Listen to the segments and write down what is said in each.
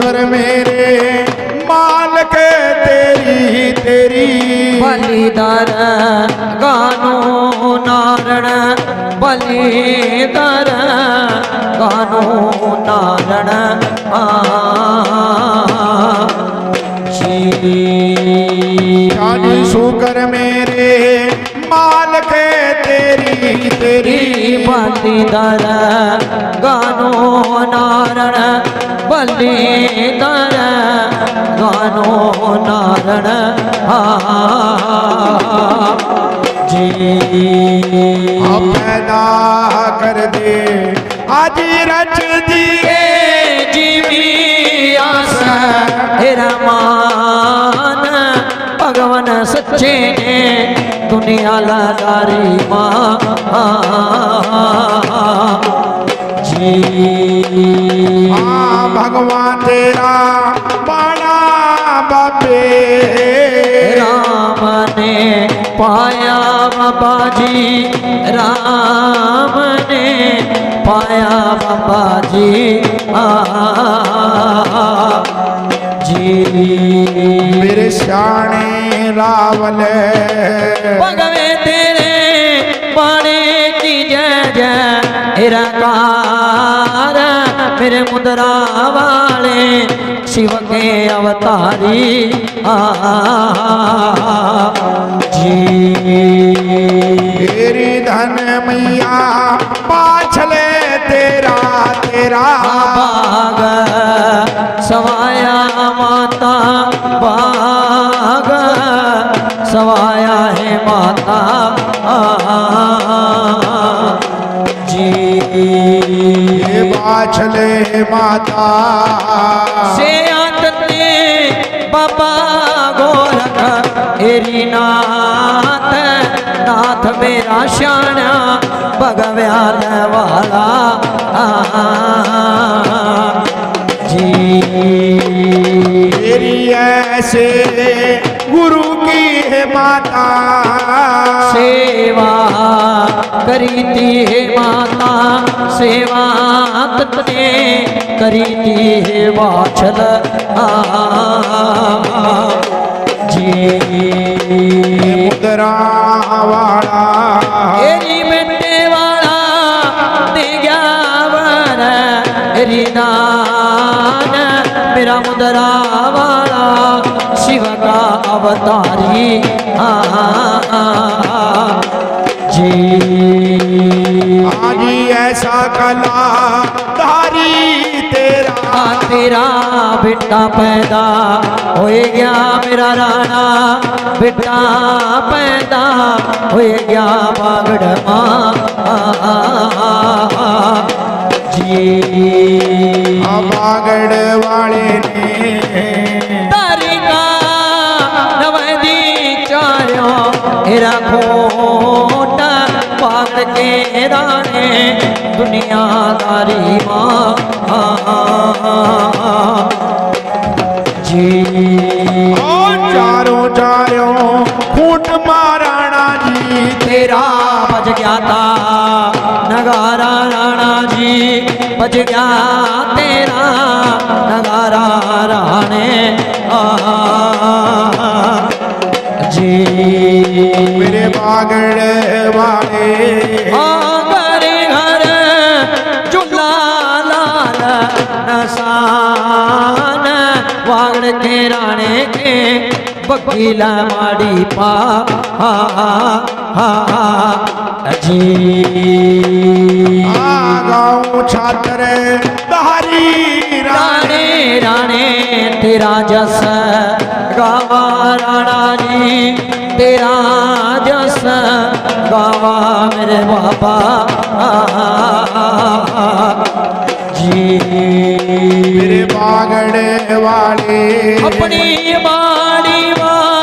शुक्र मेरे मालिक तेरी तेरी बलिदार गानो नारण बलिदार गानो नारण जी शुक्र मेरे मालिक तेरी तेरी बलिदार गानो नारण बलिदार गानो नारण जी पैदा कर दे आज रच दिए जीवी आस हेरा मान भगवान सच्चे ने दुनिया लारी माँ जी भगवान तेरा बाणा बाबे राम ने पाया बाबा जी राम ने पाया बाबा जी जी मेरे श्याणे रावल भगवे तेरे बाणे की जय जय हिरकार मेरे मुद्रा वाले शिव के अवतारी जी तेरी धन मैया पाछले तेरा तेरा बाग सवाया माता बाग सवाया है माता जी बाछले माता से आतने बाबा गोरख हेरी नाथ नाथ मेरा श्याणा भगव्याल वाला जी तेरी ऐसे गुरु की है माता सेवा करी थी है माता सेवा तत्ने करी थी है वाचल जी मुद्रा वाला एरी बेटे वाला दिया वर एरी नान मेरा मुद्रा वाला शिव का अवतारी जी आज ऐसा कला धारी तेरा तेरा बेटा पैदा हो गया मेरा राणा बेटा पैदा हो गया बागड़ माँ जी बागड़ वाले ने तारिका नवदी चारो हेरा खोटा बागड़ के राणे दुनियादारी माँ जी चारों चारों खूंट महाराणा जी तेरा बज गया था नगारा राणा जी बज गया तेरा नगारा राणे जी मेरे बागड़ वाले घर घर जुला लाल नसान वागड़ के राणे के बकीला माड़ी पा जी गाँव छात्र धारी राणे राणे तेरा जस गावा राणा जी तेरा जस गावा मेरे बाबा जी मेरे बागड़ वाले अपनी बाड़ी माँ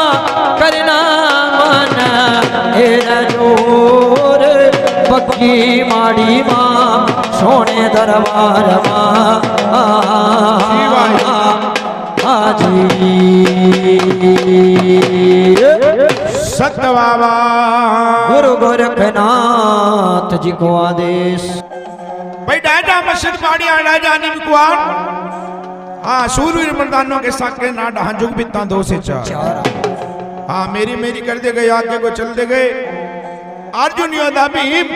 करना मन हेरा जोर बक्की माड़ी माँ सोने दरबार माँ हाजी सत्य बाबा गुरु गोरखनाथ जी को आदेश भाई डाटा मस्जिद पाड़ी आड़ा जानी कुआर हाँ सूरवीर मर्दानों के साके ना डहा जुग बिता 2 से 4। हाँ मेरी मेरी कर दे गए, आगे को चल दे गए। अर्जुन योद्धा भीम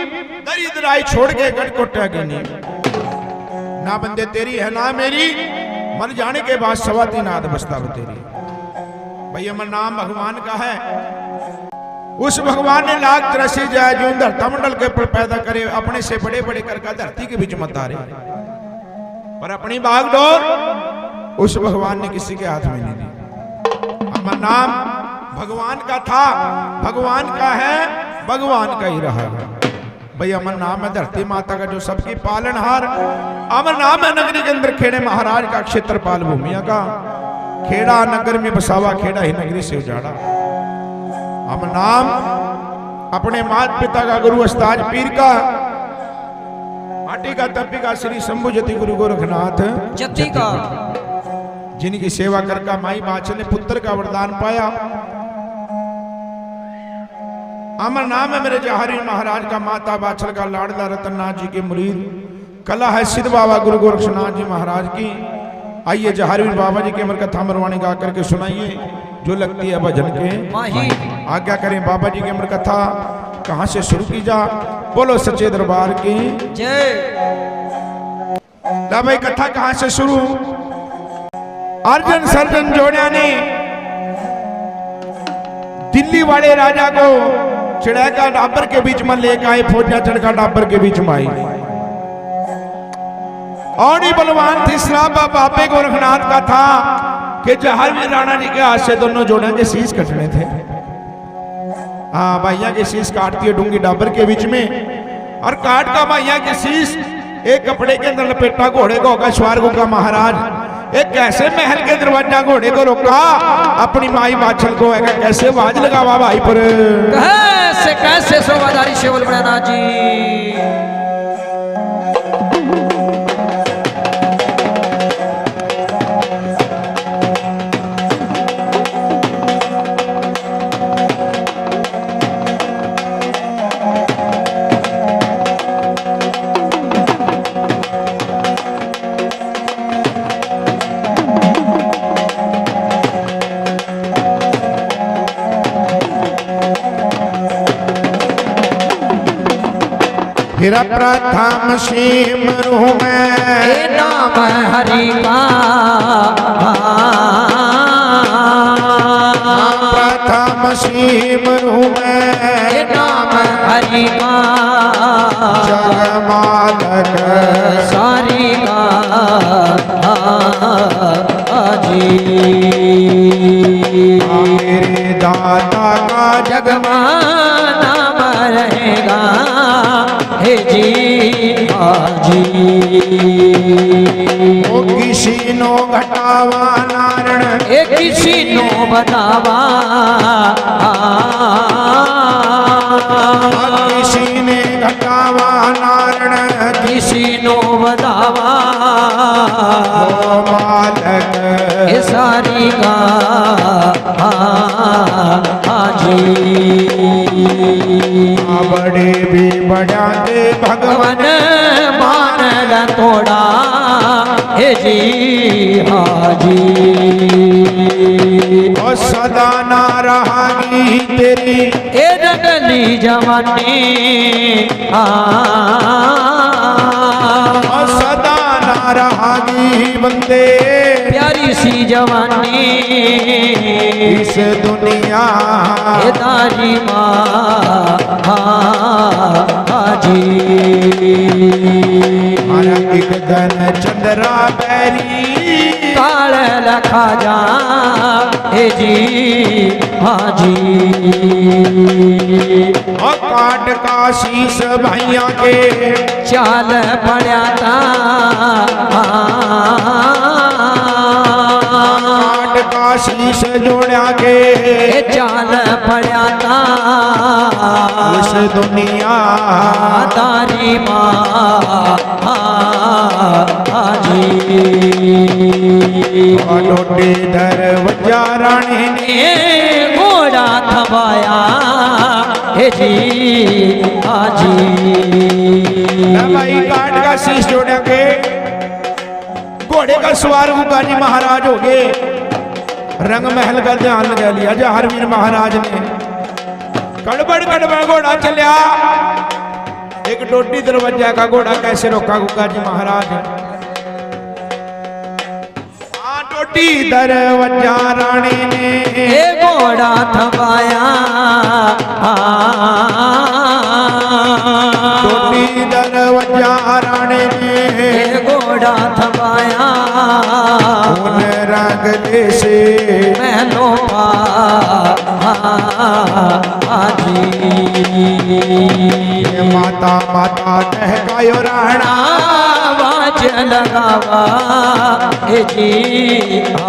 दरिद्राई छोड़ के गढ़ को टैगे नहीं। ना बंदे तेरी है ना मेरी, मर जाने के बाद 3.25 आध बस्ता तेरी। भाई अमर नाम भगवान का है। उस भगवान ने लाख 83 जाए जो धरता मंडल के ऊपर पैदा करे, अपने से बड़े बड़े करके धरती के बीच मत आ रहे, पर अपनी बागडोर उस भगवान ने किसी के हाथ में नहीं दी। अमर नाम भगवान का था, भगवान का है, भगवान का ही रहा। भाई अमर नाम है धरती माता का जो सबकी पालनहार। अमर नाम है नगरी के अंदर खेड़े महाराज का, क्षेत्रपाल भूमिया का। खेड़ा नगर में बसावा, खेड़ा ही नगरी से उजाड़ा। अमर नाम अपने माता पिता का, गुरु अस्ताज पीर का, माटी का तपी का, श्री शंभु जति गुरु गोरखनाथ जति का, जिनकी सेवा करके माई बादशाह ने पुत्र का वरदान पाया। अमर नाम है मेरे जहारी महाराज का, माता बादशाह का लाडला रतननाथ जी के मुरीद। कला है सिद्ध बाबा गुरु गोरखनाथ जी महाराज की। आइए जहारी बाबा जी की अमर कथा मरवाणी गा करके सुनाइए, जो लगती है भजन के माही। आज्ञा करें बाबा जी की अमर कथा कहां से शुरू की जा। बोलो सच्चे दरबार की जय। ला भाई कथा कहां से शुरू। अर्जुन सर्जन जोड़िया ने दिल्ली वाले राजा को चिड़ैका डाबर के बीच में लेकर आए, फौजा चढ़का डाबर के बीच में आई। और ही बलवान थी श्राबा बाबे गोरखनाथ का था कि जहांगीर राणा जी के हाथ से दोनों जोड़े के शीश कटने थे। हाँ भैया के शीश काटती है डूंगी डाबर के बीच में, और काट का भैया के शीश एक कपड़े के अंदर लपेटा, घोड़े को होगा स्वर्ग का महाराज। एक कैसे महल के दरवाजा घोड़े को रोका, अपनी माई बाछल को कैसे आवाज लगावा भाई पर। कैसे कैसे शोभाधारी शेवल बड़ा जी। मेरा प्रथम सिमरू में नाम हरि का, प्रथम सिमरू में नाम हरि का, जगमालक सारी का जी। मेरे दाता का जगमा नाम रहेगा हे जी हाजी। ओ किसी नो घटावा नारण, ए किसी नो बतावा, किसी ने घटावा नारण, किसी नो बतावा, ओ मालक ए सारी का हाजी। बड़े भी बड़ा दे भगवान मान ल तोड़ा हे जी हाजी। और सदा ना रहागी तेरी ए रंगली जवानी, और सदा ना रहागी बंदे प्यारी सी जवानी। इस दुनिया ए तारी माँ हाजी। हमारा एक धन चंद्रा बैरी काल लखा जा हे जी हाजी। और काट का शीश भैया के चाल पड़ा था, काट का शीश जोड़ा के चाल पड़ा था, उस दुनिया तारी माँ हाजी। लोटे दरवाजा रानी ने घोड़ा थमाया हे जी हाजी। भाई काट का शीश जोड़ा के घोड़े का सवार गुगा जी महाराज हो गए। रंग महल का ध्यान लगा लिया जहारवीर महाराज ने। गड़बड़ गड़बड़ घोड़ा चलिया। एक डोडी दरवाजा का घोड़ा कैसे रोका गुगा जी महाराज? डोडी दरवाजा रानी ने घोड़ा थमाया। डोडी दरवाजा रानी ने घोड़ा थमाया। रंग से महलों आजी माता माता कहकायो राणा आवाज लगावा जी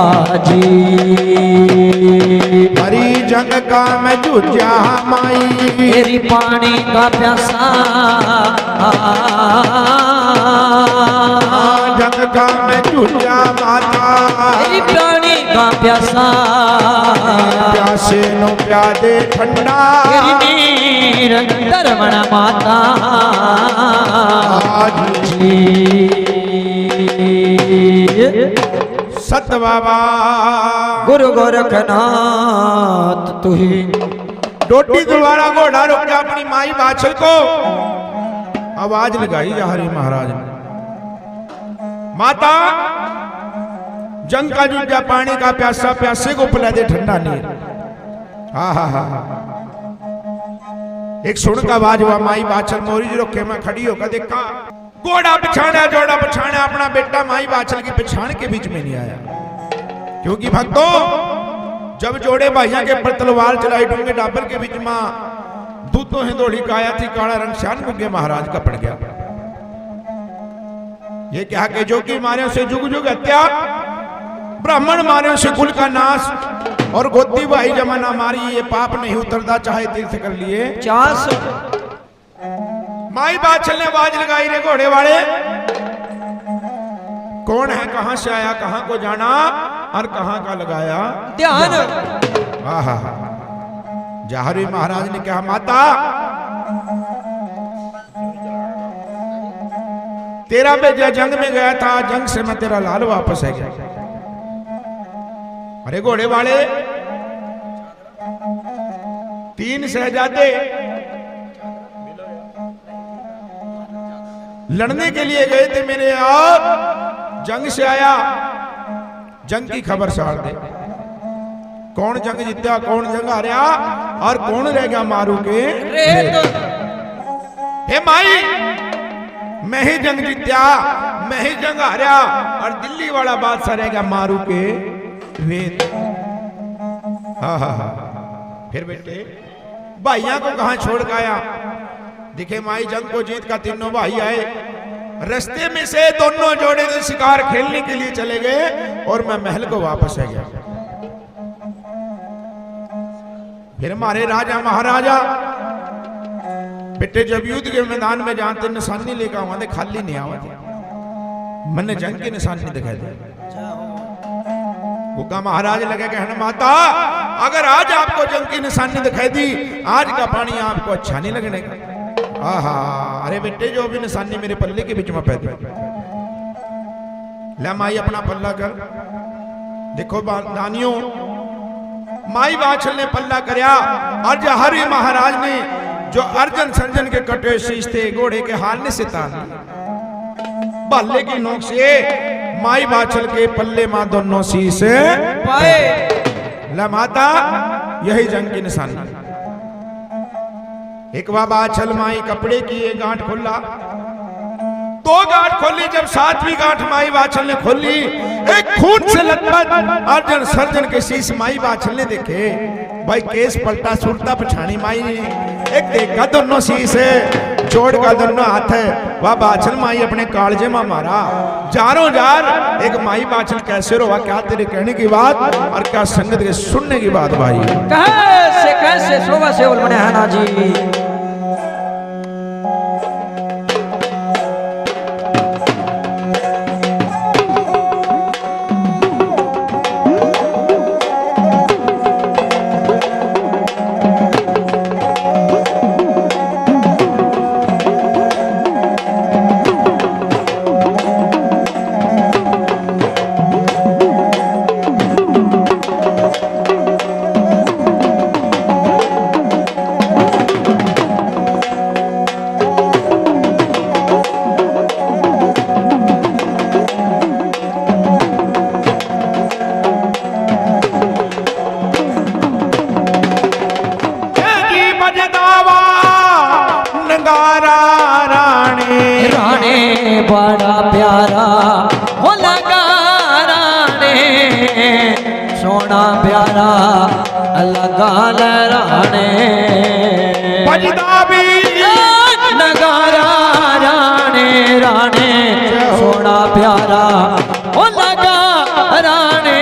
आजी। हरी जंग का मैं जूझा माई मेरी पानी का प्यासा। जंग का मैं जूझा माता मेरी पानी का प्यासा। प्यासे नो प्यादे ठंडा निरंतर मन माता जी। सत बाबा गुरु गोरखनाथ तू ही। डोडी द्वारा घोड़ा रोका अपनी माई बाछल को। आवाज लगाई जहारी महाराज ने। माता जंग का जूझा पानी का प्यासा प्यासे को पिला दे ठंडा नीर। हा हा हा। एक सुन का आवाज हुआ माई बाछल मोरी रोके में खड़ी होकर देखा घोड़ा बिछाना जोड़ा बिछाना अपना बेटा माई बाछल की पिछाण के बीच में नहीं आया। क्योंकि भक्तों जब जोड़े भाइयों के पर तलवार चलाई डूंगे डाबर के बीच में दूतों हिंदोड़ी काया थी काला रंग श्यान गुगे महाराज का पड़ गया। ये क्या के जो कि मारे से जुग जुग हत्या ब्राह्मण मारे से कुल का नाश और गोदी भाई जमाना मारी ये पाप नहीं उतरता चाहे तीर्थ कर लिए चास। माई बाछल ने आवाज लगाई रे घोड़े वाले कौन है कहां से आया कहां को जाना और कहां का लगाया ध्यान। आहा जहारी महाराज ने कहा माता तेरा बेटा जंग में गया था जंग से मैं तेरा लाल वापस आ गया। अरे घोड़े वाले 3 शहजादे लड़ने के लिए गए थे मेरे आप जंग से आया जंग की खबर साड़ दे। कौन जंग जीता कौन जंग हारा और कौन रह गया मारू के हे माई मैं ही जंग जीत्या मैं ही जंग हारा और दिल्ली वाला बादशाह रह गया मारू के रेत। हाँ हाँ हाँ। फिर बेटे भाइयों को कहां छोड़ गया? दिखे माई जंग को जीत का तीनों भाई आए रास्ते में से दोनों जोड़े तो शिकार खेलने के लिए चले गए और मैं महल को वापस आ गया। फिर हमारे राजा महाराजा बेटे जब युद्ध के मैदान में जाते निशानी लेकर आवा खाली नहीं आवा थे मैंने जंग की निशानी दिखाई दी। गुगा महाराज लगे कहने माता अगर आज आपको जंग की निशानी दिखाई दी आज का पानी आपको अच्छा नहीं लगने का। आहा अरे बेटे जो भी निशानी मेरे पल्ले के बीच में पैदा ले माई अपना पल्ला कर देखो दानियों माई बाछल ने पल्ला करया और जहारी महाराज ने जो अर्जन सर्जन के कटे शीश थे घोड़े के हारने से तान भाले की नोक से माई बाछल के पल्ले मां दोनों शीश पाए। ला माता यही जंग की निशानी। एक बार बाछल माई कपड़े की एक गांठ खोला 2 गांठ खोली जब 7वीं गांठ माई बाछल ने खोली एक खून से लथपथ अर्जन सर्जन के शीश माई बाछल ने देखे भाई केस पलटा सुरता पछाणी माई ने एक देखा दोनों शीश जोड़ का दोनों हाथ है वह बाछल माई अपने कालजे में मारा जारो जार एक माई बाछल कैसे रोवा क्या तेरे कहने की बात और क्या संगत के सुनने की बात भाई कैसे शोभा से बोल बने हाना जी। बजदावा नगारा राणे राणे बड़ा प्यारा हो लगा राणे सोना प्यारा लगा राणे बजदा भी नगारा राणे राणे सोना प्यारा हो लगा राणे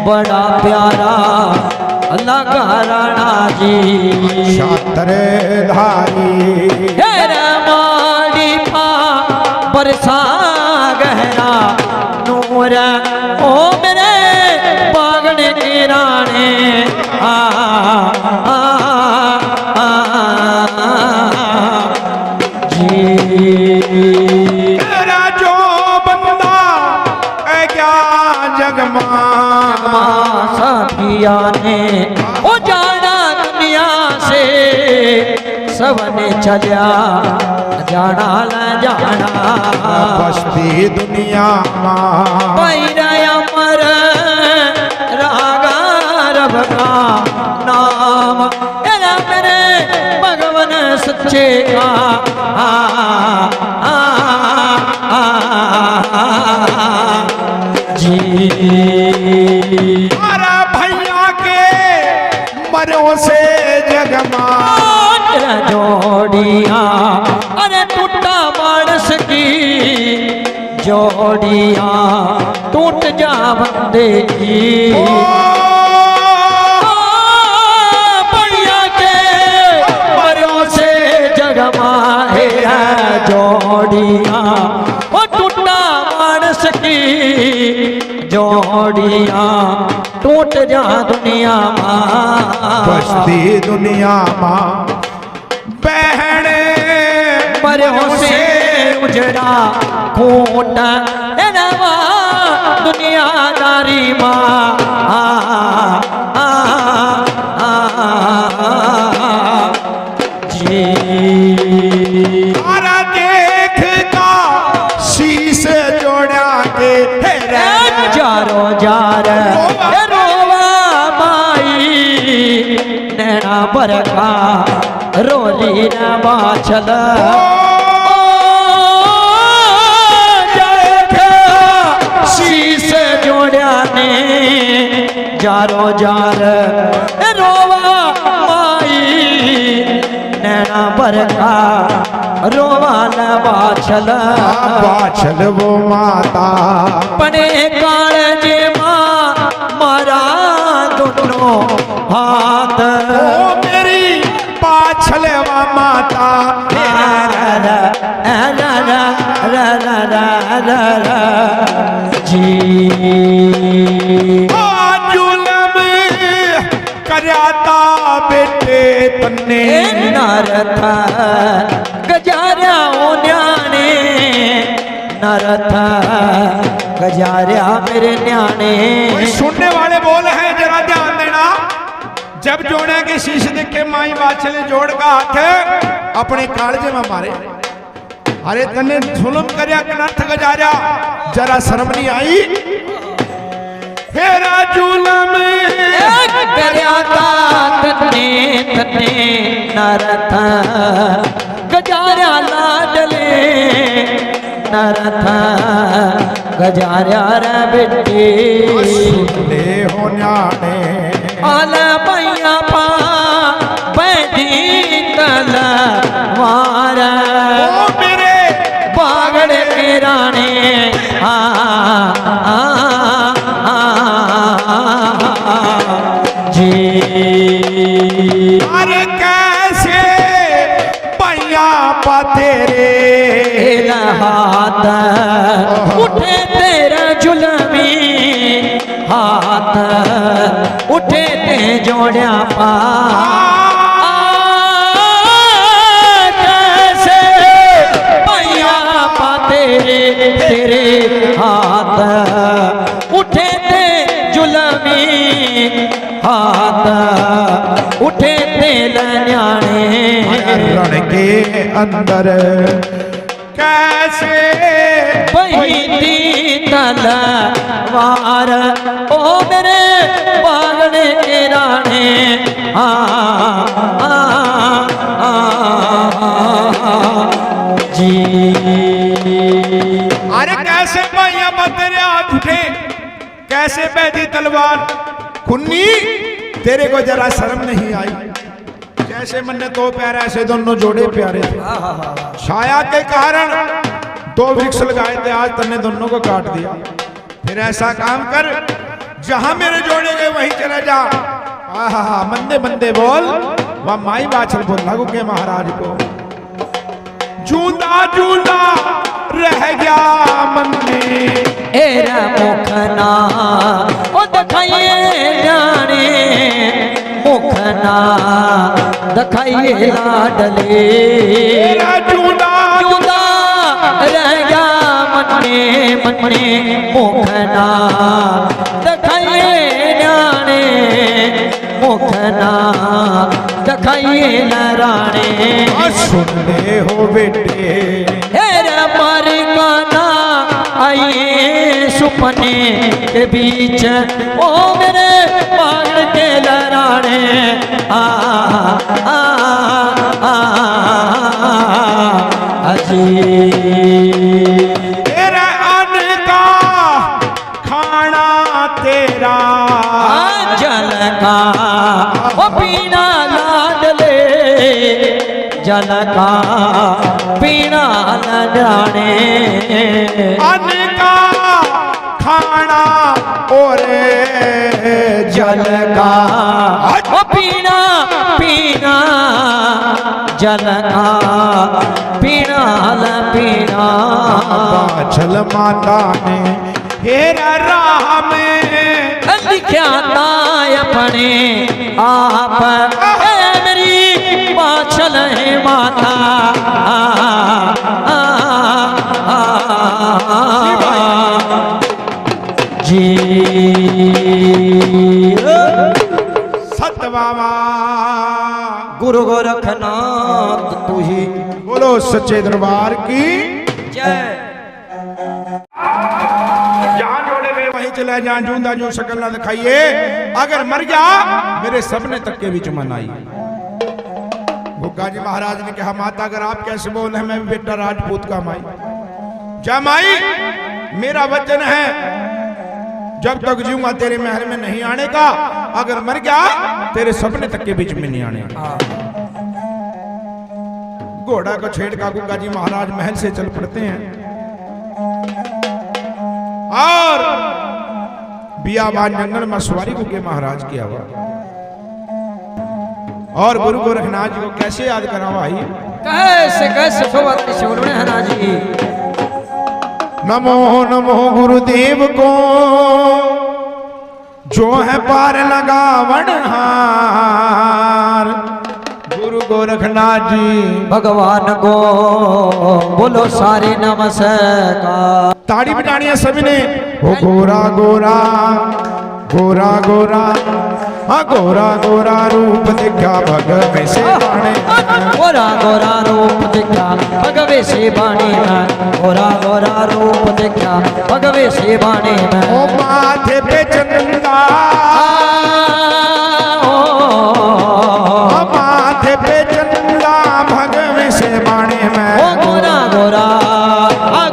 बड़ा प्यारा लगा राणा जी शास्त्र धारी माड़ी पा बरसा गहरा नूर ओ मेरे बागण के राणे आ, आ, आ, जी तेरा जो बंदा है क्या जगमा साथिया ने ओ जाना दुनिया से सबने चलिया जाना न जाना बस्ती दुनिया मां पैर अमर रागा रब का नाम एरा मेरे भगवान सच्चे का आ, आ, आ, जी अरे भैया के मरों से जगमा जोड़िया अरे टूटा मानस की जोड़िया टूट जा बंदे की भैया के मरों से जगमाए जोड़िया वो टूटा मानस की जोड़िया टूट जा दुनिया माँ बस्ती दुनिया मां बहने मरों से उजड़ा खूंट नवा दुनियादारी माँ आ, आ, आ, जी अरे देख का शीश जोड़ा के जारो जार रोवा माई नैना बरखा रोली न बाछल शीश जोड़िया ने जारो जार रोवा माई नैना बरखा रोवा न बाछल बाछल वो माता पने काल जे माँ मारा दोनों हाथ ओ मेरी पाछल वा माता जी जुलम कराता बेटे तन्ने नरथ गजारा ओ न्याणे नरथ गजारा मेरे न्याणे सुनने वाले बोल हैं जरा ध्यान देना जब जोड़े के शीश देखे माई बाछले जोड़ का हाथ अपने कालजे में मारे अरे तन्ने जुलम करया कनर्थ गजारा जरा शर्म नहीं आई हेरा जुलम करयाता तन्ने तन्ने नरथ गजारा लाडले नरथ गजारा रे बेटी सुनले हो न्याणे आल पैया पा बैठी तलवार ओ मेरे बागड़ के राणे आ, आ, आ, जी अरे कैसे पैया पा तेरे हाथ उठे तेरा जुलमी हाथ उठे ते जोड़िया पा कैसे पैया पा तेरे हाथ उठे ते जुलमी हाथ उठे ते न्याणे रण के अंदर कैसे बही तलवार ओ मेरे बागने के राणे आ, आ, कैसे बैठी तलवार खुन्नी, तेरे को जरा शर्म नहीं आई? जैसे मन ने तो प्यारा ऐसे दोनों जोड़े प्यारे थे। छाया के कारण 2 वृक्ष लगाए थे, आज तन्ने दोनों को काट दिया। फिर ऐसा काम कर, जहां मेरे जोड़े गए वहीं चले जा। आहा, मंदे मंदे बोल, वह माई बाछल बोल लागू के महाराज को। जूंदा जूंदा रह गया मन में एरा मुखना ओ दिखाइए जाने, मुखना दिखाइए लाडले। जूंदा जूंदा रह गया मन में मुखना दिखाइए जाने, मुखना दिखाइए लराने। सुन ले हो बेटे हमारे गाना आइए सुपने के बीच, ओ मेरे पागल के लराने। आ आ आ अजी तेरा अन्न का खाना तेरा जल का ओ पीना लाडले, जल का पीना न जाने। अन्न का खाना और जल का ओ पीना पीना, जल का पीना न पीना। बाछल माता ने हेरा राह में दिखाता अपने आप, मेरी बाछल है माता। जी सतवामा गुरु गोरखनाथ तू ही बोलो सच्चे दरबार की जय। जहां जोड़े गए वहीं चले, जहां जूंदा जू शक्ल ना दिखाइए। अगर मर गया मेरे सपने तक के भी चमन आई। गुग्गा जी महाराज ने कहा, माता अगर आप कैसे बोल रहे, मैं भी बेटा राजपूत का माई। जा माई, मेरा वचन है जब तक जीऊंगा तेरे महल में नहीं आने का। अगर मर गया तेरे सपने तक के बीच में नहीं आने का। घोड़ा को छेड़ का गुग्गा जी महाराज महल से चल पड़ते हैं और बियाबान जंगल में सवारी गुग्गे महाराज किया हुआ। और गुरु गोरखनाथ जी को कैसे याद करा भाई? कैसे सोवत हरा जी। नमो नमो गुरुदेव को जो है पार लगावण हार। गुरु गोरखनाथ जी भगवान को बोलो सारे नमस्कार। ताड़ी बजानी है सभी ने। ओ गोरा गोरा गोरा गोरा, हाँ गोरा गोरा रूप दिखा भगवे से बाणे। गोरा गोरा रूप दिखा भगवे से बाणे में, गोरा गोरा रूप दिखा भगवे से बाणे में। ओ माथे पे चंदा, ओ माथे पे चंदा भगवे से बाणे में। ओ गोरा गोरा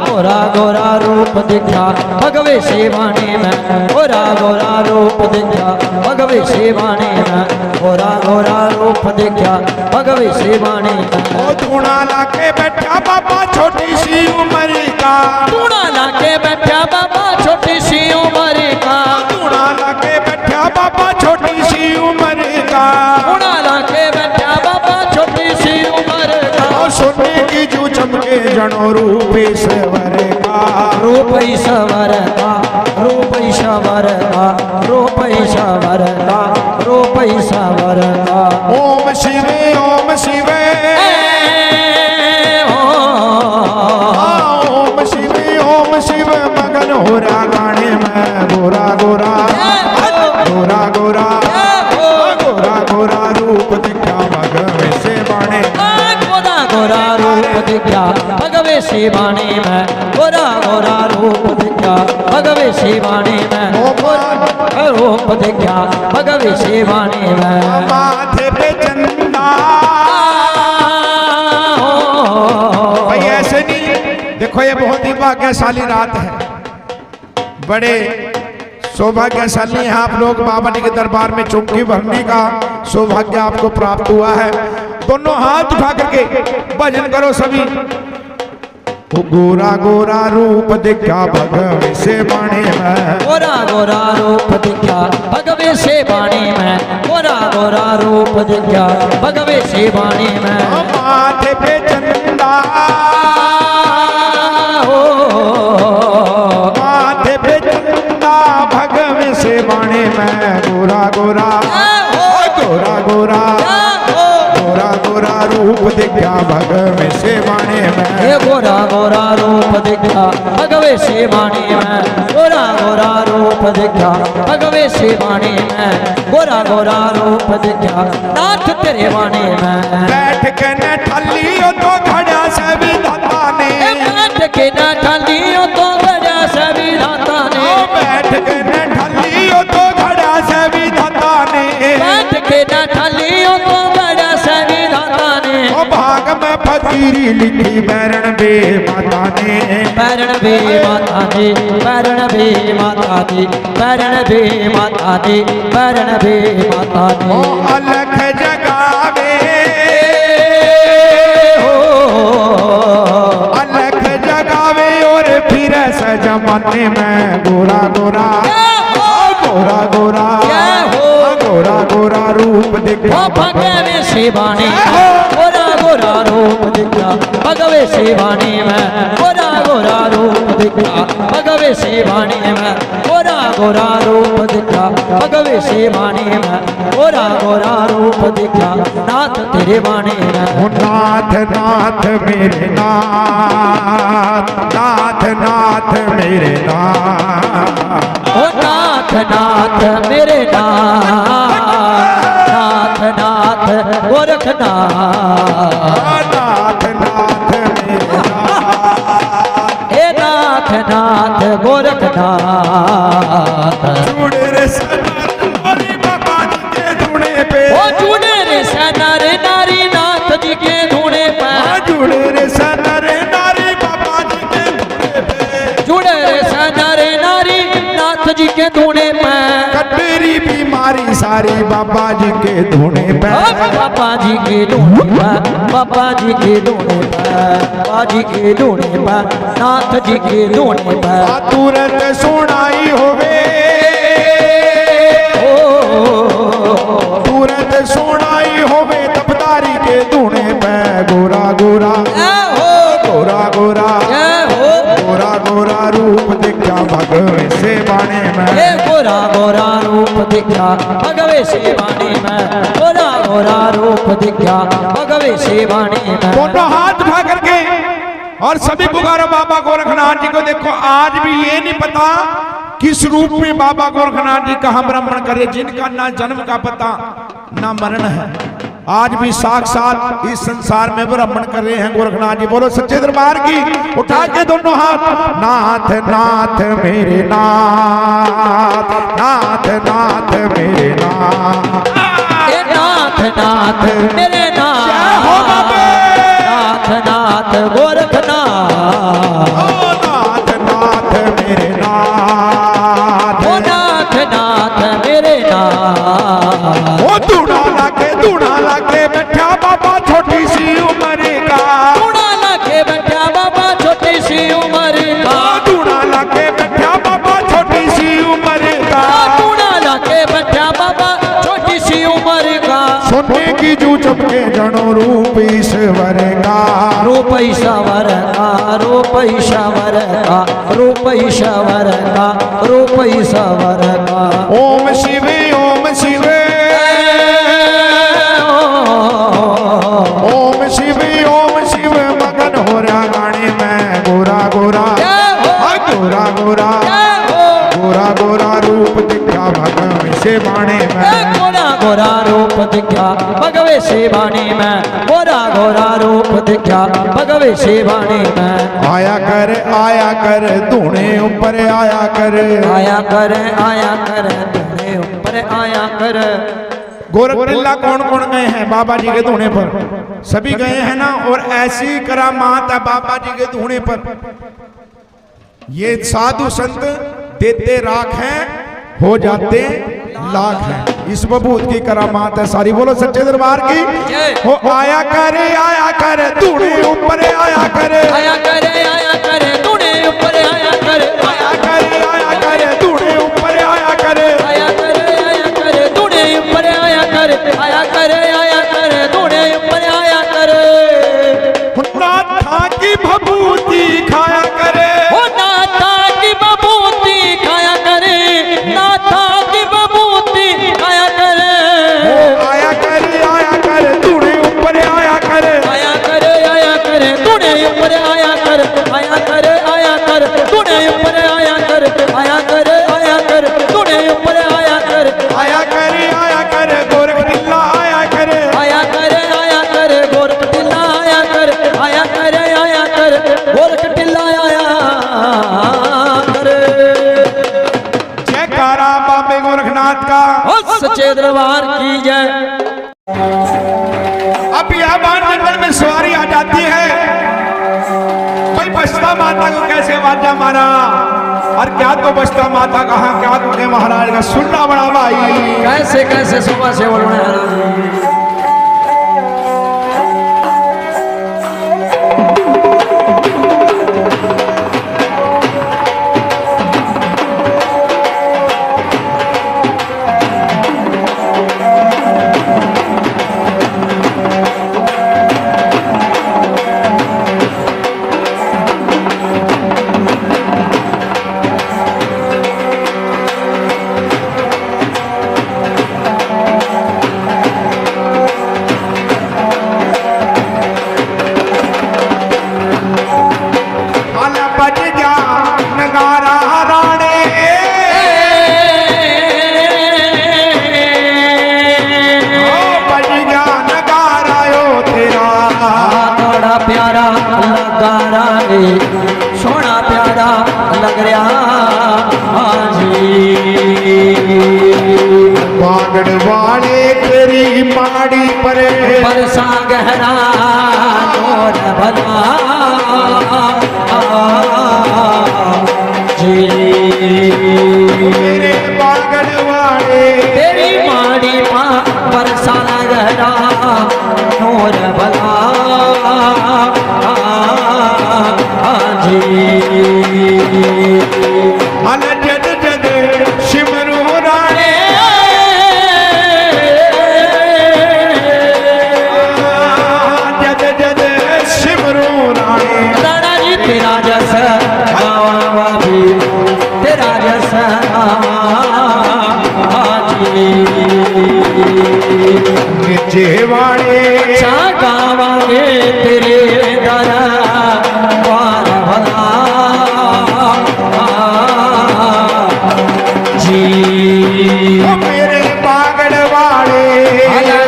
गोरा गोरा रूप दिखा भगवे से बाणे में, गोरा गोरा रूप दिखा भगवे से बाणे में, गोरा गोरा रूप दिखा भगवे से बाणे में। ओ धूणा लाके बैठा बाबा छोटी सी उम्र का, धूणा लाके बैठा बाबा छोटी सी उम्र का, धूणा लाके बैठा बाबा छोटी सी उम्र का, धूणा लाके बैठा बाबा छोटी सी उम्र का। ओ सोने की जू चमके जनो रूप ईश्वर का, रूप ईश्वर का, रूप ईश्वर का, रूप ईश्वर का, रूप ईश्वर का। ओम शिवे ओम शिवे, ओम शिवे ओम शिव मगन हो रहा गाने में। गोरा गोरा गोरा गोरा गोरा गोरा रूप दिखा भगवे से बाणे। गोरा गोरा रूप दिखा भगवे से बाणे में, गोरा गोरा रूप दिखा भगवे से बाणे में, रूप दिखा भगवे से बाणे में। माथे पे चंदा भाई ऐसे नहीं। देखो ये बहुत ही भाग्यशाली रात है, बड़े सौभाग्यशाली हैं आप लोग। बाबा जी के दरबार में चौकी भरने का सौभाग्य आपको प्राप्त हुआ है। दोनों हाथ उठा करके भजन करो सभी। वो गोरा गोरा रूप दिखा भगवे से बाणे में, गोरा गोरा रूप दिखा भगवे से बाणे में, गोरा गोरा रूप दिखा भगवे से बाणे में। माथे पे चंदा हो माथे पे चंदा भगवे से बाणे में। गोरा गोरा गोरा गोरा गोरा गोरा रूप दिखा भगवे से बाणे में। ये गोरा गोरा रूप दिखा भगवे से बाणे में, गोरा गोरा रूप दिखा भगवे से बाणे में, गोरा गोरा रूप दिखा नाथ तेरे बाणे में। बैठ के न ठल्लियो तो खड़ा से विधाता ने, बैठ के न ठल्लियो तो खड़ा से विधाता ने, बैठ के न ठल्लियो तो खड़ा से विधाता ने, बैठ के न ठल्लियो तो खड़ा से विधाता ने। ओ भाग में फकीरी लिखी बैरण बे माता ने, बैरण बे माता दी, बैरण बे माता दी, बैरण बे माता दी, बैरण बे माता दी। ओ अलख जगावे अलख जगावे और फिर से जमाने में। गोरा गोरा गोरा गोरा गोरा गोरा रूप दिखा भगवे से बाणे में, गोरा गोरा रूप दिखा भगवे से बाणे में, गोरा गोरा रूप दिखा भगवे से बाणे में, गोरा गोरा रूप दिखा भगवे से बाणे में, गोरा गोरा रूप दिखा नाथ तेरे बाणे में। ओ नाथ नाथ मेरे नाथ, नाथ नाथ मेरे नाथ, ओ नाथ नाथ मेरे नाथ, नाथ नाथ गोरखनाथ, नाथ नाथ मेरे नाथ। हे नाथ नाथ गोरखनाथ। जुड़े रे सनारी बाबा जी के धुने पे, ओ जुड़े रे सनर नारी नाथ जी के धूणे पर, जुड़े रे सनारे नारी बाबा जी के धुने पे, जुड़े रे सनर नारी नाथ जी के धूणे पर। कटरी बीमारी सारी बाबा जी के धुने पे, बाबा जी के धूणे पर, बाबा जी के धूणे पर, बाबा जी के धूणे पर, नाथ जी के धूणे पर। तुरंत सुनाई होवे तुरंत सुनाई होवे तबदारी के धुने पे। गोरा गोरा गोरा गोरा गोरा गोरा रूप दिखा भगवे से बाणे में। हे गोरा गोरा रूप दिखा भगवे से बाणे में, गोरा गोरा रूप दिखा भगवे से बाणे में। दोनों हाथ उठा करके और सभी पुकारो बाबा गोरखनाथ जी को। देखो आज भी ये नहीं पता किस रूप में बाबा गोरखनाथ जी का हम भ्रमण करें, जिनका ना जन्म का पता ना मरण है, आज भी साक्षात इस संसार में भ्रमण कर रहे हैं गोरखनाथ जी। बोलो सच्चे दरबार की। उठा के दोनों हाथ। नाथ नाथ मेरे नाथ, नाथ नाथ मेरे नाथ, हे नाथ नाथ मेरे नाथ, हो बाबे। नाथ नाथ गोरखनाथ, ओ नाथ नाथ मेरे नाथ, ओ नाथ नाथ मेरे नाथ। ओ धूना लाके बैठा बाबा छोटी सी उम्र का, धूना लाके बैठा बाबा छोटी सी उम्र का, धूना लाके बैठा बाबा छोटी सी उम्र का, धूना लाके बैठा बाबा छोटी सी उम्र का। सोने की जू चपके जनो रूप ईश्वर का, रूप ईश्वर का, रूप ईश्वर का, रूप ईश्वर का, रूप ईश्वर का। ओम शिव ओम शिव ओम शिव मगन हो रहा गाने में। गोरा गोरा गोरा गोरा गोरा गोरा रूप दिखा भगवे से बाणे में। गोरा गोरा रूप दिखा भगवे से बाणे में, गोरा गोरा रूप दिखा भगवे से बाणे में। आया कर धूने ऊपर आया कर, आया कर धूने ऊपर आया कर। गोरखपुर कौन कौन गए हैं बाबा जी के धूने पर? सभी गए हैं ना। और ऐसी करामात है बाबा जी के धूने पर। ये साधु संत देते राख हैं हो जाते लाख हैं। इस बबूत की करामात है सारी। बोलो सच्चे दरबार की। हो आया करे तूने ऊपर आया करे तूने ऊपर आया करे तूने ऊपर आया करे तूने ऊपर आया तूने ऊपर आया करे नाथा की भभूति खाया करे नाथा की बबूती खाया करे नाथा की बबूती खाया करे आया करे तूने ऊपर आया करे तूने ऊपर आया तूने ऊपर तूने ऊपर आया करे गोरख टिल्ला आया करे गोरख टिल्ला गोरख टिल्ला जयकारा बाबे गोरखनाथ का। सच्चे दरबार की जय। अब बियाबान जंगल में सवारी आ जाती है। भाई बस्ता माता को कैसे वाजा मारा और क्या तो बस्ता माता कहा क्या तो के महाराज का सुनना बड़ा भाई। कैसे कैसे सुबह से बोलना सोना प्यारा लग रहा बागड़ वाले तेरी माड़ी पर बरसा गहरा और भला जी मेरे बागड़ वाले तेरी माड़ी बरसा गहरा और भला हल जद जद सिमरू राणे जद जद सिमरू राणे राणा जी तेरा जस गावा भी तेरा जस जेवाड़े चा गावांगे तेरे दर द्वार भला जी मेरे बागड़ वाले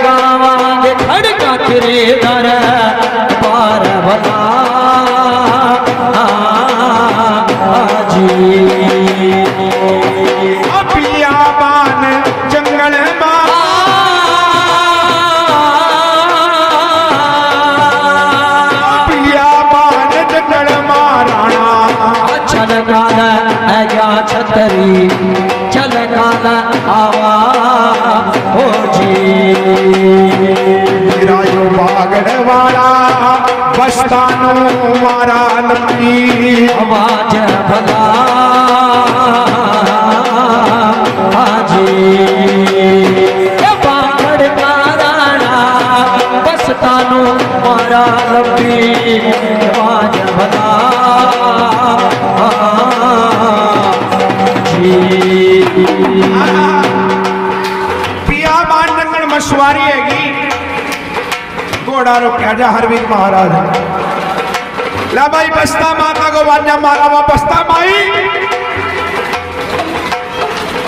गावांगे खड़का तेरे दर द्वार भला जी बियाबान जंगल छतरी चल गाना आवा हो जी मेरा यो बागड़ वाला बस्तानो मारा लंबी आवाज भला हाजी बागड़ का राणा बस्तानो मारा लंबी आवाज भला बियाबान जंगल मशवारी हैगी घोड़ा रोक्या जा हरवीर महाराज ला भाई बस्ता माता को वाजा मारा वा बस्ता माई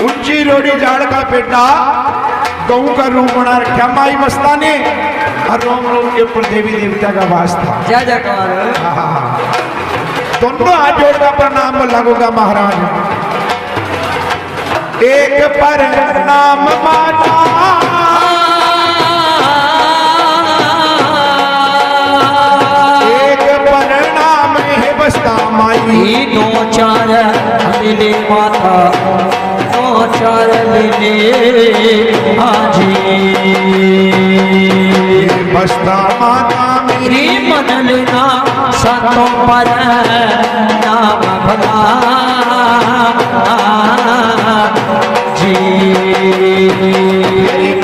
ऊंची रोड़ी झाड़ का पेटा गऊ का रूप बना रखा माई बस्ता ने और रोम रोम के ऊपर देवी देवता का वास था। जय जयकार दोनों हाथ जोड़कर प्रणाम लगूंगा महाराज। एक प्रणाम माता एक प्रणाम है बस्ता माई दो चार मिले माता दो चार मिले हाजी बस्ता माता मेरी मन लेना सातों पर नाम भला जी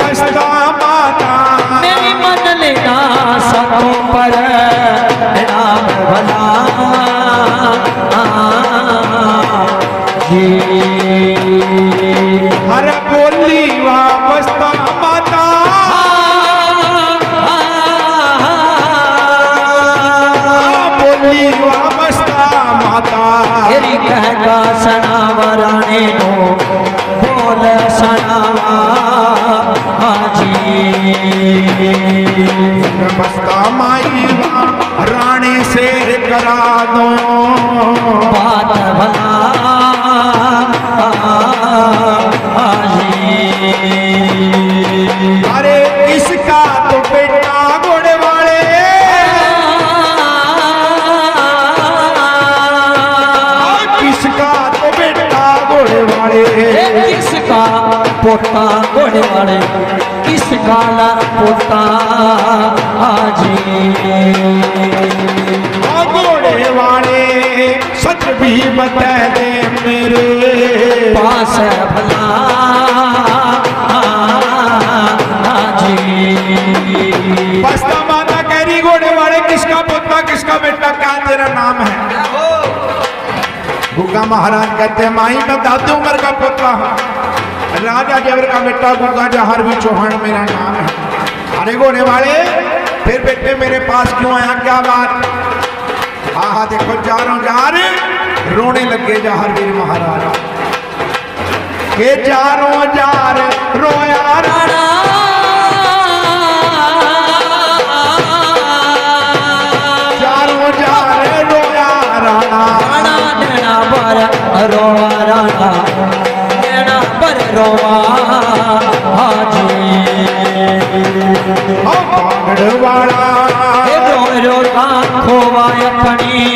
बस्ता माता मेरी मन लेना सातों पर नाम भला जी हर बोली वा बस्ता माता बोली वा बस्ता माता तेरी कहका सनावराने को बोल सनावा हाजी बस्ता माई रानी से करा दो बात भला हाजी अरे किसका तो बेटा घोड़े वाले किसका तो बेटा घोड़े वाले किसका पोता घोड़े वाले किसका ला पोता हाजी घोड़े वाले सच भी बता दे मेरे पास भला हाजी बस्ता माता कह रही घोड़े वाले किसका पोता किसका बेटा क्या तेरा नाम है गुग्गा महाराज कहते हैं माई मैं दादू उमर का पोता हूँ राजा जबर का बेटा गुग्गा जहर भी चौहान मेरा नाम है। अरे घोड़े वाले फिर बेटे मेरे पास क्यों आया क्या बात हाँ देखो जारों जार रोने लगे जहारवीर महाराज के जारों जार रोया राणा जारों जार रोया राणा नैना पर रोवा राणा नैना पर रोवा हाजी बागड़ वाला रो रो खोवा अपनी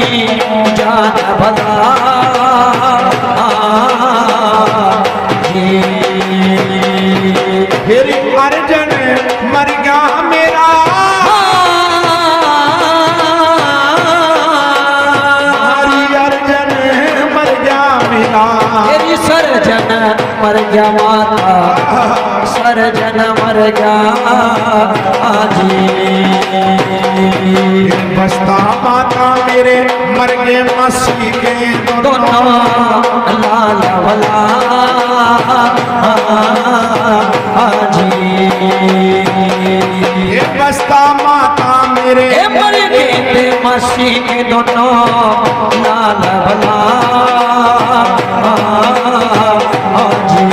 जान भला फिर अर्जन मर गया मेरा हरी अर्जन मर गया मेरा तेरी सरजन मर गया माता सरजन मर गया आजी बस्ता माता मेरे मर गए मसी के दोनों लाल भला आजी ये बस्ता माता मेरे मर गए मसी के दोनों लाल भला आजी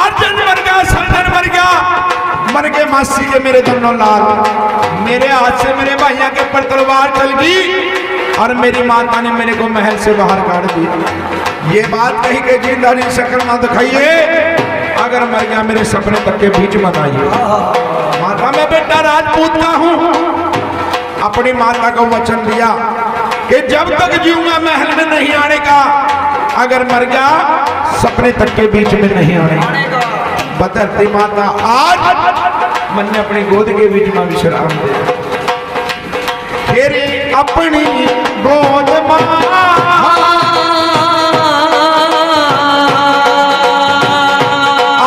अर्जुन मर गया सरजन मर गया मर गए मासी के मेरे दोनों लाल मेरे हाथ से मेरे भैया के ऊपर तलवार चल गई और मेरी माता ने मेरे को महल से बाहर काट दी ये बात कही कि जिंदा नहीं शक्ल ना दिखाइए अगर मर गया मेरे सपने तक के बीच मत आइए माता मैं बेटा राजपूत का हूँ अपनी माता को वचन दिया कि जब तक जीऊंगा महल में नहीं आने का अगर मर गया सपने तक के बीच में नहीं आने बदलती माता आज मन ने अपनी गोद के बीच में विश्राम दिया फिर अपनी गोद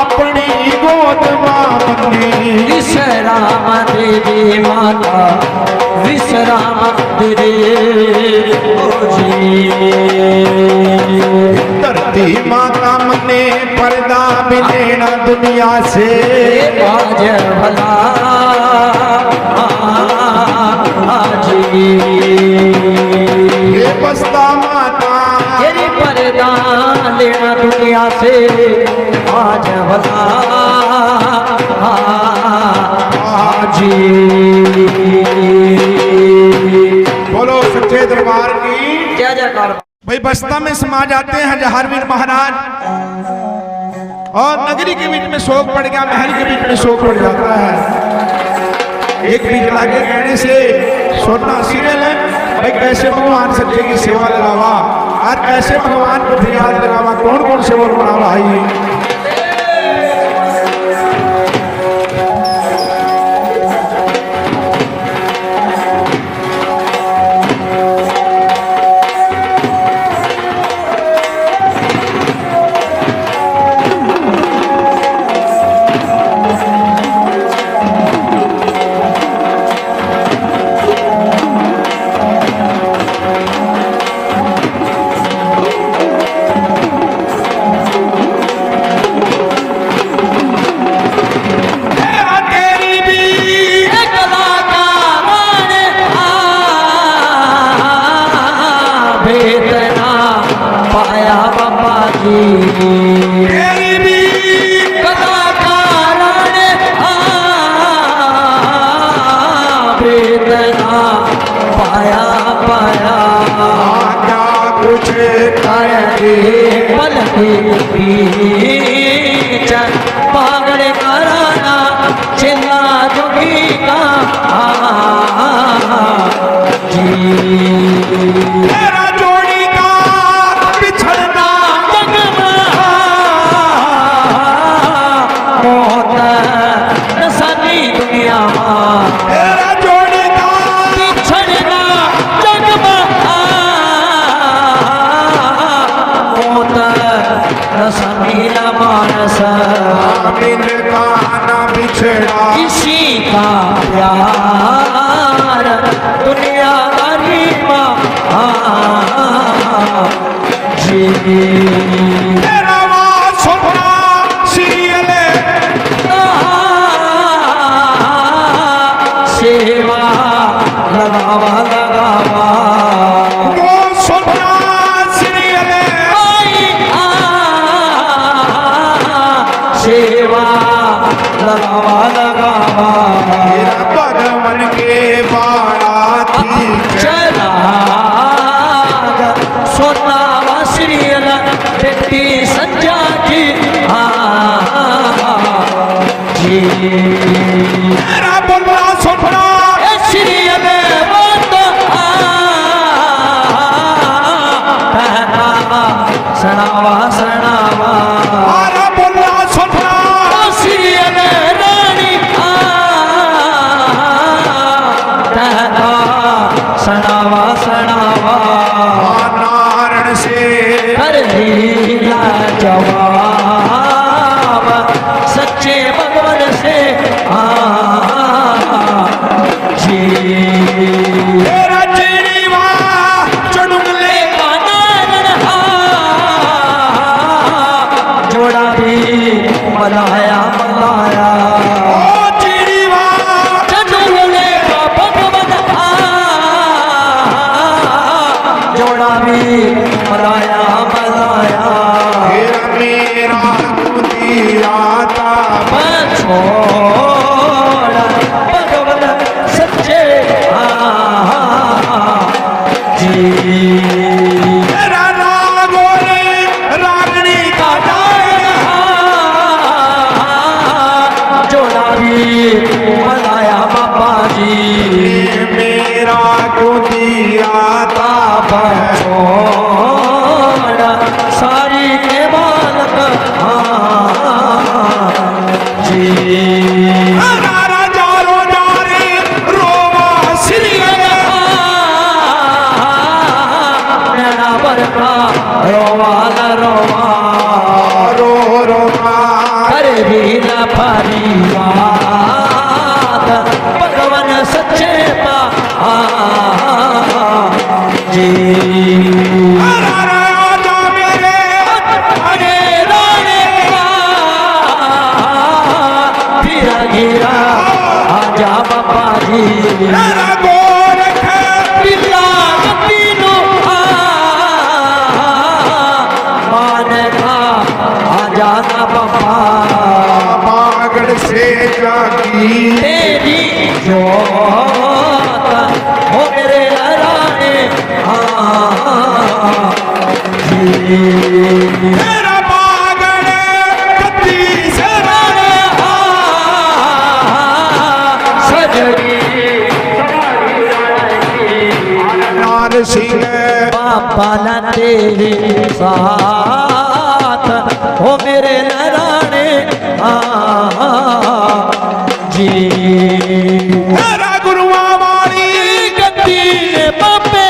अपनी गोद विश्राम देवी माता विश्राम धरती माता मने पर्दा भी लेना दुनिया से आज भला आजी ये बस्ता माता तेरी पर्दा लेना दुनिया से आज भला आजी बोलो सच्चे दरबार की जय जयकार। भाई बस्ता में समा जाते हैं जहारवीर महाराज और नगरी के बीच में शोक पड़ गया महल के बीच में शोक पड़ जाता है एक बिजला के कहने से सोना सीरियल है भाई कैसे भगवान सच्चे की सेवा लगावा आज ऐसे भगवान को फिर याद लगावा कौन कौन से बोल बना भाई। पागड़े कराना चिल्ला जोगी का जी जोड़ी का बिछड़ना मौत नसानी दुनिया तेरा जोड़ी का बिछड़ना जगमा मौत नसानी मानस मिल का ना बिछड़ा किसी का प्यार दुनियादारी जी तेरा सुनना सीरियल सेवा लगावा लगावा वो सुनना सीरियल सेवा लगावा लगावा भगवान के बाराती चला सोना वासरियल बेटी संजा जी जी तेरा बोलना सुनना श्रीयल सनावा सनावा आरा बोलना सुनना श्रीयल रानी सनावा सनावा नारायण से हर लीला जवाब सच्चे भगवान से जी तेरा जीवा चढ़ुगले जोड़ा भी मलाया मलाया ओ जीवा चंदुले का भगवान जोड़ा भी मलाया मलाया तेरा मेरा कुदियाता छोड़ भगवान सच्चे जी तेरा रागोरे रागनी का जोड़ा भी मनाया बाबा जी मेरा कुदियाता छोड़ सारी के बालक जी राजा रो जारे रोवा सीरियल नैना बरका रोवाल रोवा रो रो हर वीर फरियाद भगवान सच्चे पा जी राजा मेरे अरे राणे फिरा गिरा आजा बाबा जी तेरा गोरख पिला तीनों मान का आजा ना बाबा मागड़ से जागी तेरी जोत हो मेरे राणे तेरा मागड़ कत्ती से सजड़ी नार सिंह पाला तेरे साथ हो मेरे नराने जी तेरा गुरुआ वाली गद्दी बाबे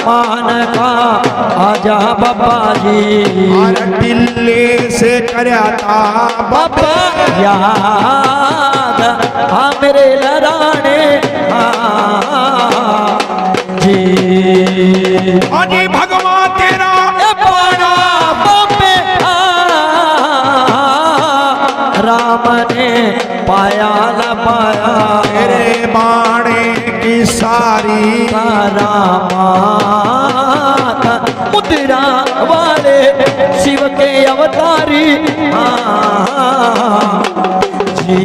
मान का आजा बाबा जी और दिल्ली से करता बाबा याद मेरे लराने जी अजी भगवान तेरा पाना बाबे राम ने पाया न पाया तेरे बाणे की सारी रामात मुद्रा वाले शिव के अवतारी जी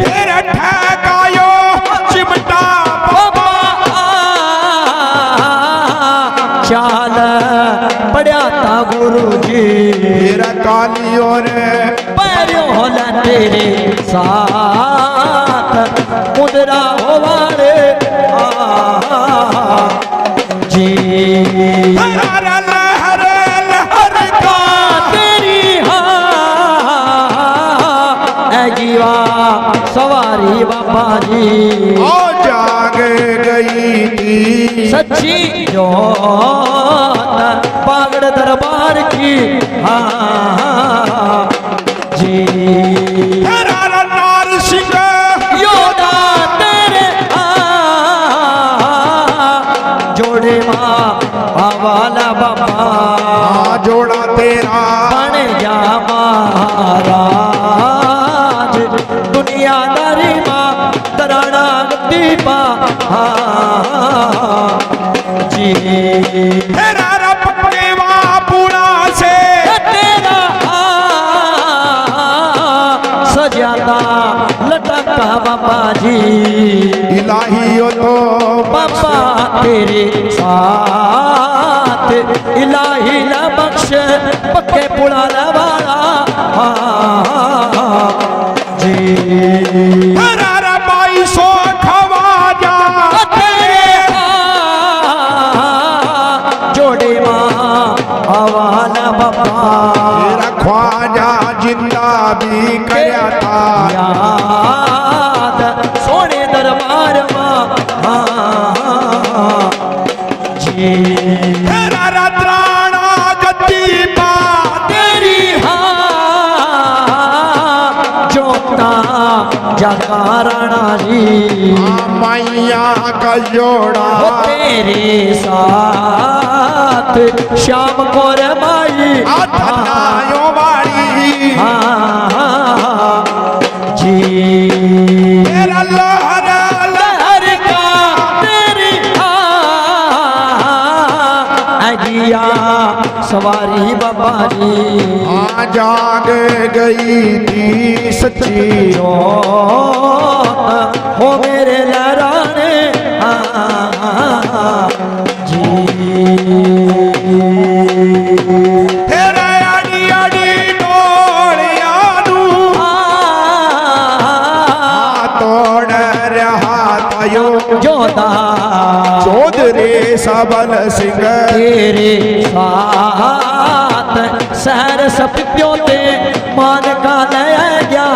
तेरा ठगायो चिमटा बाबा चाल पड़ा था गुरु जी तेरा कालियों रे पैरों होला तेरे साथ मुद्रा हो वाले जी हर लहर लहर का तेरी जीवा सवारी बाबा जी ओ जाग गई थी सच्ची जोत पागड़ दरबार की जी तेरा नार सिंह योदा तेरे जोड़े माँ आवाला बाबा जोड़ा तेरा बन जा महाराज दुनियादारी माँ तराना दीपा जी तेरा रब के पूरा से तेरा सजाता लटका बाबा जी इलाहियो तो बाबा तेरे साथ इलाही ला बख्श पक्के पुड़ाला वाला जी तेरा रबाई सो खवाजा तेरे जोड़े माँ आवाला बाबा तेरा ख्वाजा जिंदा भी करया था याद सोने दरबार माँ जी तेरा रद्राणा गद्दी पा तेरी जोता जगाराणा जी मैया का जोड़ा वो तेरे साथ शाम को रे माई धनायो वाली जी तेरा लहर लहर का तेरी अजिया सवारी बाबा जी जाग गई थी सच्ची जोत हो मेरे लहराने जी तेरा अड़ी अड़ी डोलिया दू तोड़ रहा तायो जोता चौधरी सबल सिंह तेरे साथ सहर सपियों ते मान का नया गया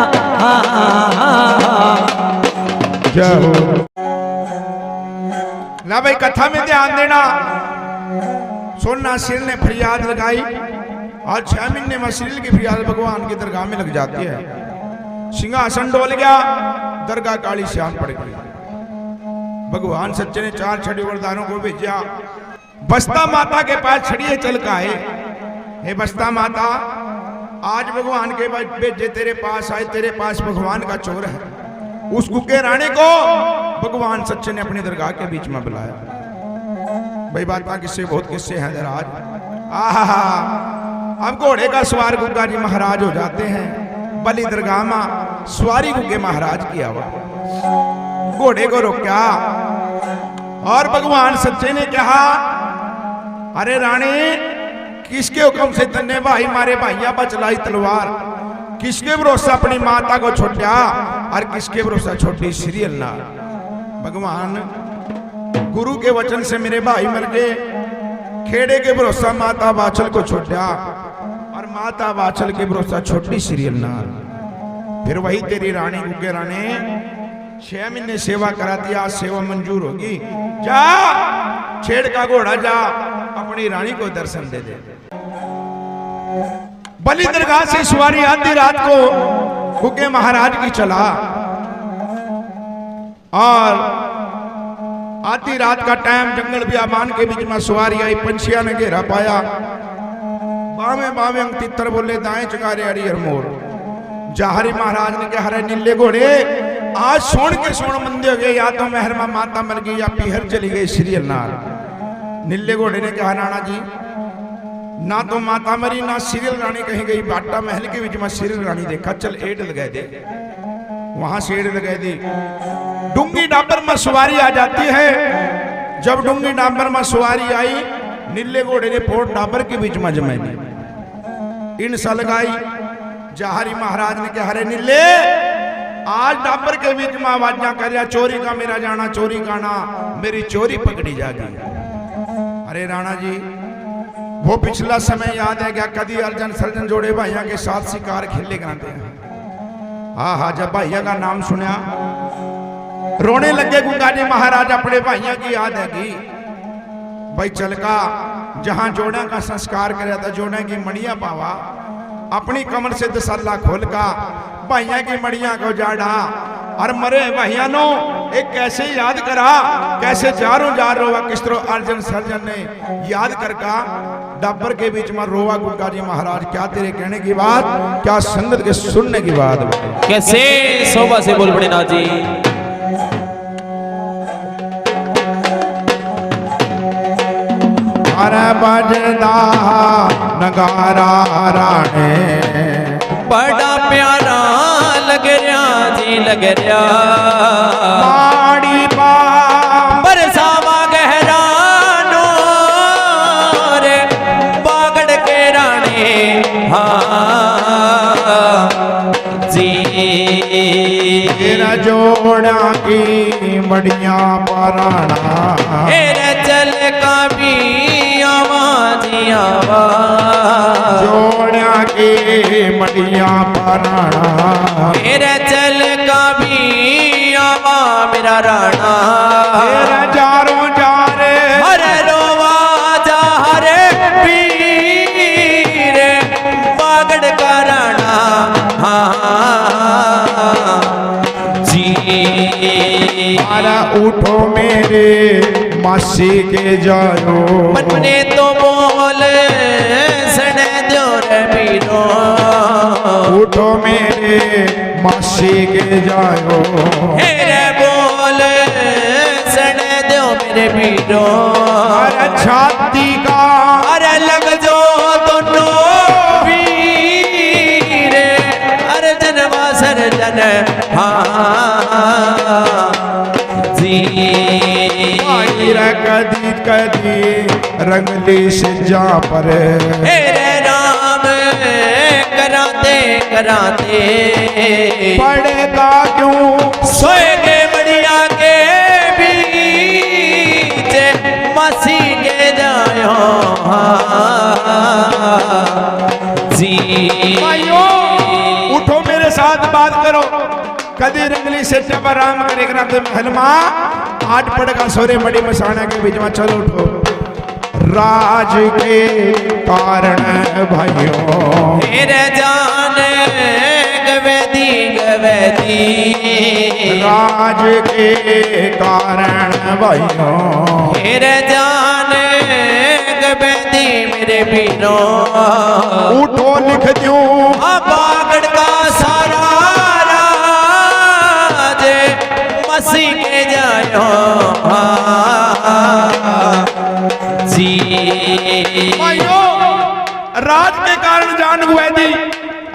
जय हो ना भाई कथा में ध्यान देना सोना सिर ने फरियाद लगाई और 6 महीने में सिर की फरियाद भगवान की दरगाह में लग जाती है सिंहासन डोल गया दरगाह काली श्याम पड़ गई भगवान सच्चे ने 4 छड़ी वरदानों को भेजा बस्ता माता के पास छड़िए चल का है हे बस्ता माता आज भगवान के भेजे तेरे पास आए तेरे पास भगवान का चोर है उस गुग्गे रानी को भगवान सच्चे ने अपनी दरगाह के बीच में बुलाया भाई बात किस्से बहुत किस्से हैं दराज आहा अब घोड़े का सवार गुग्गा जी महाराज हो जाते हैं बलि दरगाह में सवारी गुग्गे महाराज किया हुआ घोड़े को रोका और भगवान सच्चे ने कहा अरे रानी किसके हुक्म से तन्ने भाई मारे भाइया पर चलाई तलवार किसके भरोसा अपनी माता को छोटा और किसके भरोसा छोटी सीरियल ना भगवान गुरु के वचन से मेरे भाई मर गए, खेड़े के भरोसा माता वाचल को छोड़ा, और माता वाचल के भरोसा छोटी सीरियल नार। फिर वही तेरी रानी गुग्गे रानी 6 महीने सेवा कराती, आज सेवा मंजूर होगी। जा छेड़ का घोड़ा, जा अपनी रानी को दर्शन दे दे। बलि दरगाह से सवारी आधी रात को गुग्गे महाराज की चला, और आधी रात का टाइम जंगल बियाबान के बीच में सवारी आई, पंछिया ने घेरा पाया। बावे बावे अंग तितर बोले, दाएं चगारे अड़ियर मोर। जहारी महाराज ने कहा, नीले घोड़े आज सोन के सोन मंदे हो गए, या तो मेहरमा माता मर गई या पीहर चली गई सीरियल नार। नीले घोड़े ने कहा, राणा जी ना तो माता मरी ना सीरियल रानी कहीं गई, बाटा महल के बीच में सीरियल रानी देखा, चल एड लगा दे। वहां से एड लगा दी। डूंगी डाबर में सवारी आ जाती है। जब डूंगी डाबर में सवारी आई, नीले घोड़े ने पोट डाबर के बीच में जमा दी, इन सा लगाई। जहारी महाराज ने कहा, नीले आज डाबर के बीच में आवाजा कर, चोरी का मेरा जाना, चोरी का ना, मेरी चोरी पकड़ी जागी। अरे राणा जी वो पिछला समय याद है क्या, कभी अर्जन सर्जन जोड़े भाइयों के साथ शिकार खेले कराते हैं। हाँ हाँ, जब भाइया का नाम सुना रोने लगे गुंगा जी महाराज, अपने भाइयों की याद है कि भाई चल का जहां जोड़ा का संस्कार कराया था, जोड़े की मड़िया पावा, अपनी कमर से दसल्ला खोल का भाइया की मड़िया को जाड़ा, और मरे भाइया नो एक कैसे याद करा, कैसे जारो रोवा, किस तरह अर्जन सर्जन ने याद करका डब्बर के बीच में रोवा। गुंगा जी महाराज क्या तेरे कहने की बात, क्या संगत के सुनने की बात, कैसे शोभा से बोल पड़े ना जी। अरे बजदा नगारा राणे, बड़ा प्यारा लग रहा जी, लग रहा माड़ी बा बरसावा गहरा नो रे बागड़ के राणे। हाँ जी तेरा जोड़ा की मड़िया पराना, हेरे चल का भी आवाजी आवाज, जोड़ा की मड़िया पराना, हेरे चल का भी आवा मेरा राणा। तेरा जारो जा रे हरे रोवा जा हरे पीर बागड़ का राणा। हाँ जी अरे उठो मेरे मासी के जायो, अपने तो बोल सड़ दो रे पीरो, उठो मेरे मासी के जायो, हेरे बोल सड़ दो मेरे पीरो। अरे छाती का अरे लग जो दोनों वीर, अरे जनवा सर्जन। हाँ जी कदी कदी रंगली सिजा पर, हेरे राम कराते कराते पड़ेगा क्यों सोएगे बढ़िया के बीच मसी के जायो। जी भाइयों उठो मेरे साथ बात करो, कदी रंगली से जब आराम करेगा तो महलमा आठ पड़ेगा सोरे बड़ी मसाना के बीच में, चलो उठो। राज के कारण भाइयों मेरे जान गवेदी गवेदी, राज के कारण भाइयों मेरे जान गवेदी मेरे पीरों। उठो लिख दूं बागड़ का सारा राज मसी के जायो। जी भाइयों राज के कारण जान हुए थी,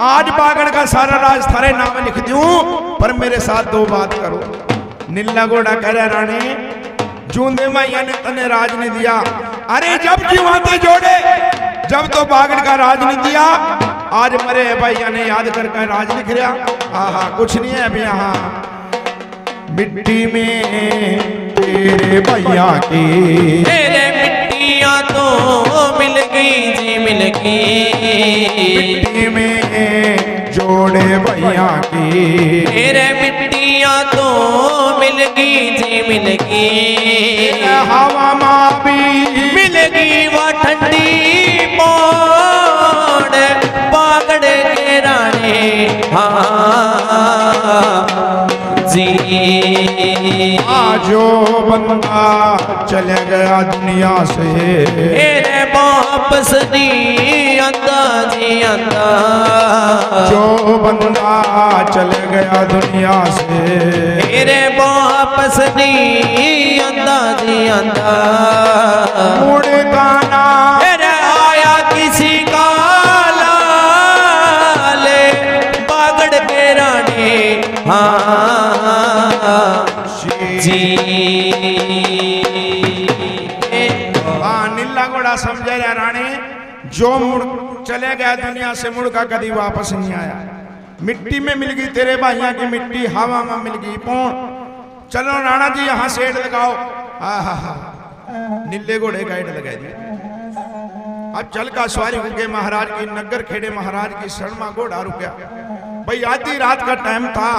आज बागड़ का सारा राज थारे नाम लिख दूं, पर मेरे साथ दो बात करो। नीला घोड़ा कह रहा रानी जूंदे मैया ने तने राज नहीं दिया, अरे जब जीवाते जोड़े जब तो बागड़ का राज नहीं दिया, आज मरे भैया ने याद करके राज लिख रहा। हाँ कुछ नहीं है अभी यहाँ मिट्टी में तेरे भैया की तेरे मिट्टियाँ तो मिल गई जी मिल गई मिट्टी में जोड़े भैया की तेरे मिट्टियाँ तो मिल गई जी मिल गई हवा माँ भी मिल गई वो ठंडी मोड़ पागड़ के रानी हाँ जी जो बंदा चले गया दुनिया से मेरे वापस नहीं आंदा जी आंदा जो बंदा चले गया दुनिया से मेरे वापस नहीं आंदा जी आंदा मुड़ गाना मेरे आया किसी का लाले बागड़ के रानी हाँ जी नीला घोड़ा समझे रहा रानी जो मुड़ चले गया दुनिया से मुड़ का कभी वापस नहीं आया मिट्टी में मिल गई तेरे भाइयों की मिट्टी हवा में मिल गई पौन चलो राणा जी यहाँ सेठ लगाओ नीले घोड़े का हेड लगा दी अब चल का सवारी रुके महाराज की नगर खेड़े महाराज की शर्मा घोड़ा रुका भाई आधी रात का टाइम था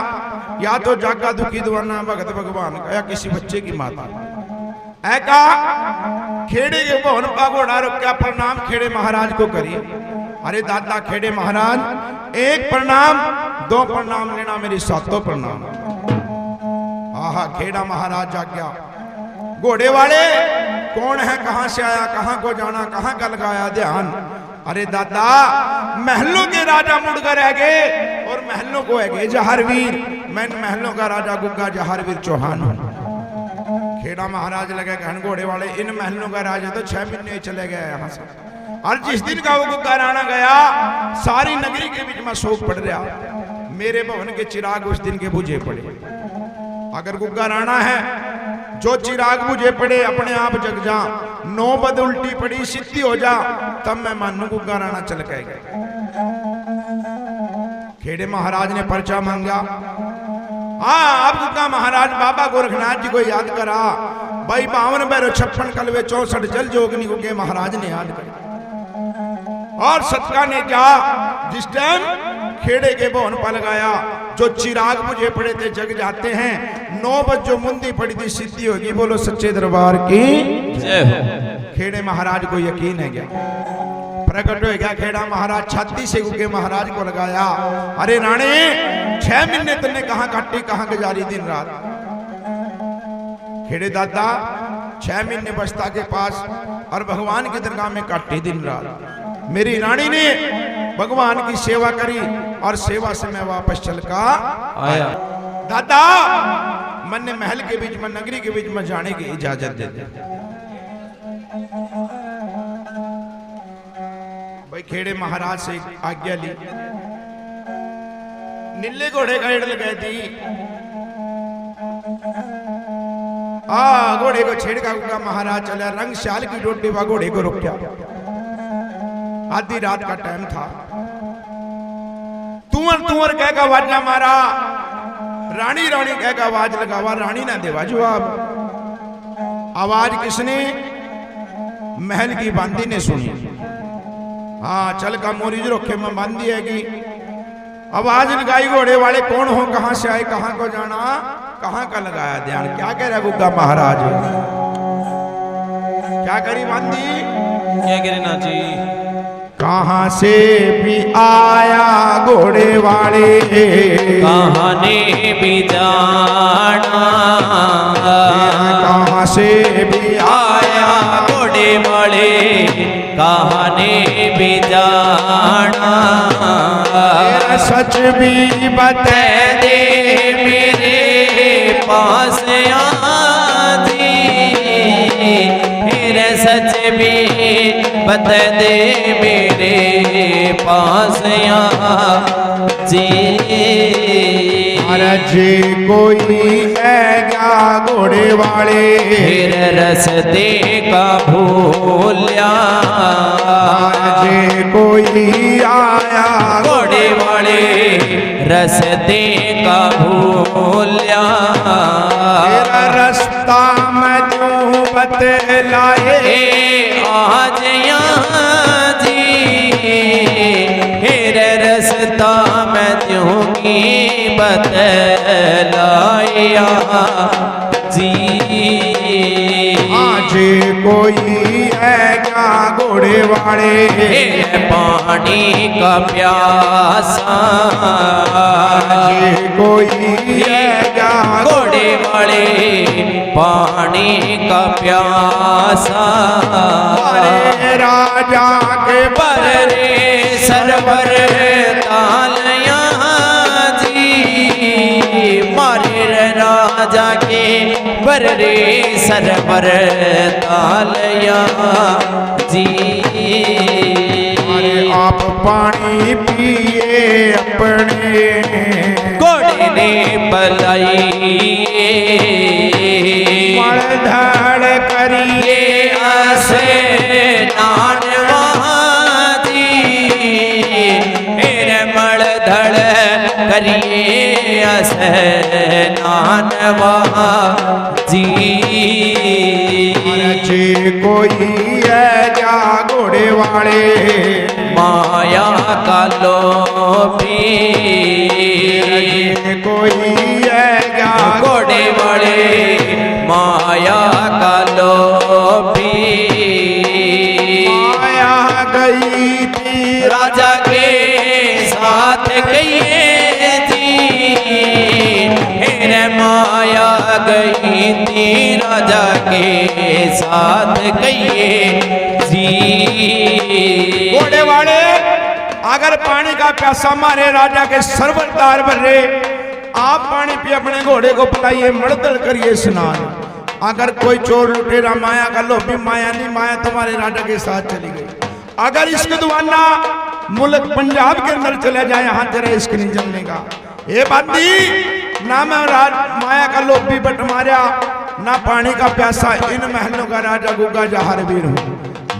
या तो जागा दुखी दीवाना भगत भगवान का या किसी बच्चे की माता ऐका खेड़े के भवन का घोड़ा रुका प्रणाम खेड़े महाराज को करिए अरे दादा खेड़े महाराज एक प्रणाम दो प्रणाम लेना मेरी सातों प्रणाम आहा खेड़ा महाराज जाग्या घोड़े वाले कौन है कहां से आया कहां को जाना कहां का लगाया ध्यान अरे दादा महलों के राजा मुड़कर रह गए और महलों को है गए जहारवीर मैं महलों का राजा गुग्गा जहारवीर चौहान हूं खेड़ा महाराज लगे कहन घोड़े वाले इन महलों का राजा तो 6 महीने चले गए यहाँ से और जिस दिन का वो गुग्गा राणा गया सारी नगरी के बीच में शोक पड़ रहा मेरे भवन के चिराग उस दिन के बुझे पड़े अगर गुग्गा राणा है जो चिराग बुझे पड़े अपने आप जग जा नौबत उल्टी पड़ी सिद्धि हो जा तब मैं मानू गुग्गा राणा चल के गए खेड़े महाराज ने पर्चा मांगा अब गुग्गा महाराज बाबा गोरखनाथ जी को याद करा भाई 52 बैरो 56 कलवे 64 जल जोगनी गुग्गे महाराज ने याद करा और सतका ने क्या जिस टाइम खेड़े के भवन पर लगाया जो चिराग बुझे पड़े थे जग जाते हैं 9 बज जो मुंदी पड़ी थी सिद्धि होगी बोलो सच्चे दरबार की जय हो खेड़े महाराज को यकीन है क्या प्रकट हो गया खेड़ा महाराज छाती से गुग्गे महाराज को लगाया अरे राणे 6 महीने तुमने कहां काटी कहां गुजारी दिन रात खेड़े दादा 6 महीने बस्ता के पास और भगवान की दरगाह में काटी दिन रात मेरी रानी ने भगवान की सेवा करी और सेवा से मैं वापस चल का आया दादा मैंने महल के बीच में नगरी के बीच में जाने की इजाजत दे दी भाई खेड़े महाराज से आज्ञा ली नीले घोड़े का हेड लगाई थी घोड़े को छेड़ का महाराज चला रंग शाल की रोटी वा घोड़े को रुक गया आधी रात का टाइम था तुअर कह का आवाज मारा रानी रानी कह का आवाज लगावा रानी ना देवा जवाब आवाज किसने महल की बांदी ने सुनी हाँ चल का मोरी रोखे में बांधी है कि आवाज लगाई घोड़े वाले कौन हो कहां से आए कहां को जाना कहां का लगाया ध्यान क्या कह रहा गुग्गा महाराज क्या करी बांधी क्या करे ना जी कहां से भी आया घोड़े वाले कहां ने भी जाना कहां से भी आया घोड़े वाले कहां ने भी जाना सच भी बता दे मेरे पास आजी फिर सच भी बता दे मेरे पास जी जे कोई है क्या घोड़े वाले फिर रस्ते का भूलिया जे कोई आया घोड़े वाले रस्ते का भूलिया तेरा रास्ता बतलाए आज यहाँ जी हेर रस्ता मैं दूंगी बतलाया जी। आज कोई है क्या घोड़े वाले पानी का प्यासा आज कोई है क्या घोड़े वाले पानी का प्यासा हमारे राजा के पर रे सरवर तालिया जी मारे राजा के बर रे सरवर तालिया जी। अरे आप पानी पिए अपने घोड़े ने पलाई मड़धड़ करिए आसे नान जी मेरे मड़ धड़ करिए आसे नान जी। जे कोई है जा घोड़े वाले माया का लोभी कोई है जा घोड़े वाले माया का लोभी माया गई थी राजा के साथ गई थी हेरे माया गई थी राजा के साथ गई जी। घोड़े वाले अगर पानी का प्यासा मारे राजा के सरवरदार बर्रे आप पानी पी अपने घोड़े को पिलाइए मड़दड़ करिए स्नान। अगर कोई चोर लुटेरा माया का लोभी माया नहीं माया तुम्हारे राजा के साथ चली गई। अगर इसके दुआना मुल्क पंजाब के अंदर चले जाए यहाँ तेरा इश्क नहीं जलने का। ये बाती ना मैं माया का लोभी बट मारा ना पानी का प्यासा इन महलों का राजा गुगा जहार वीर हूँ।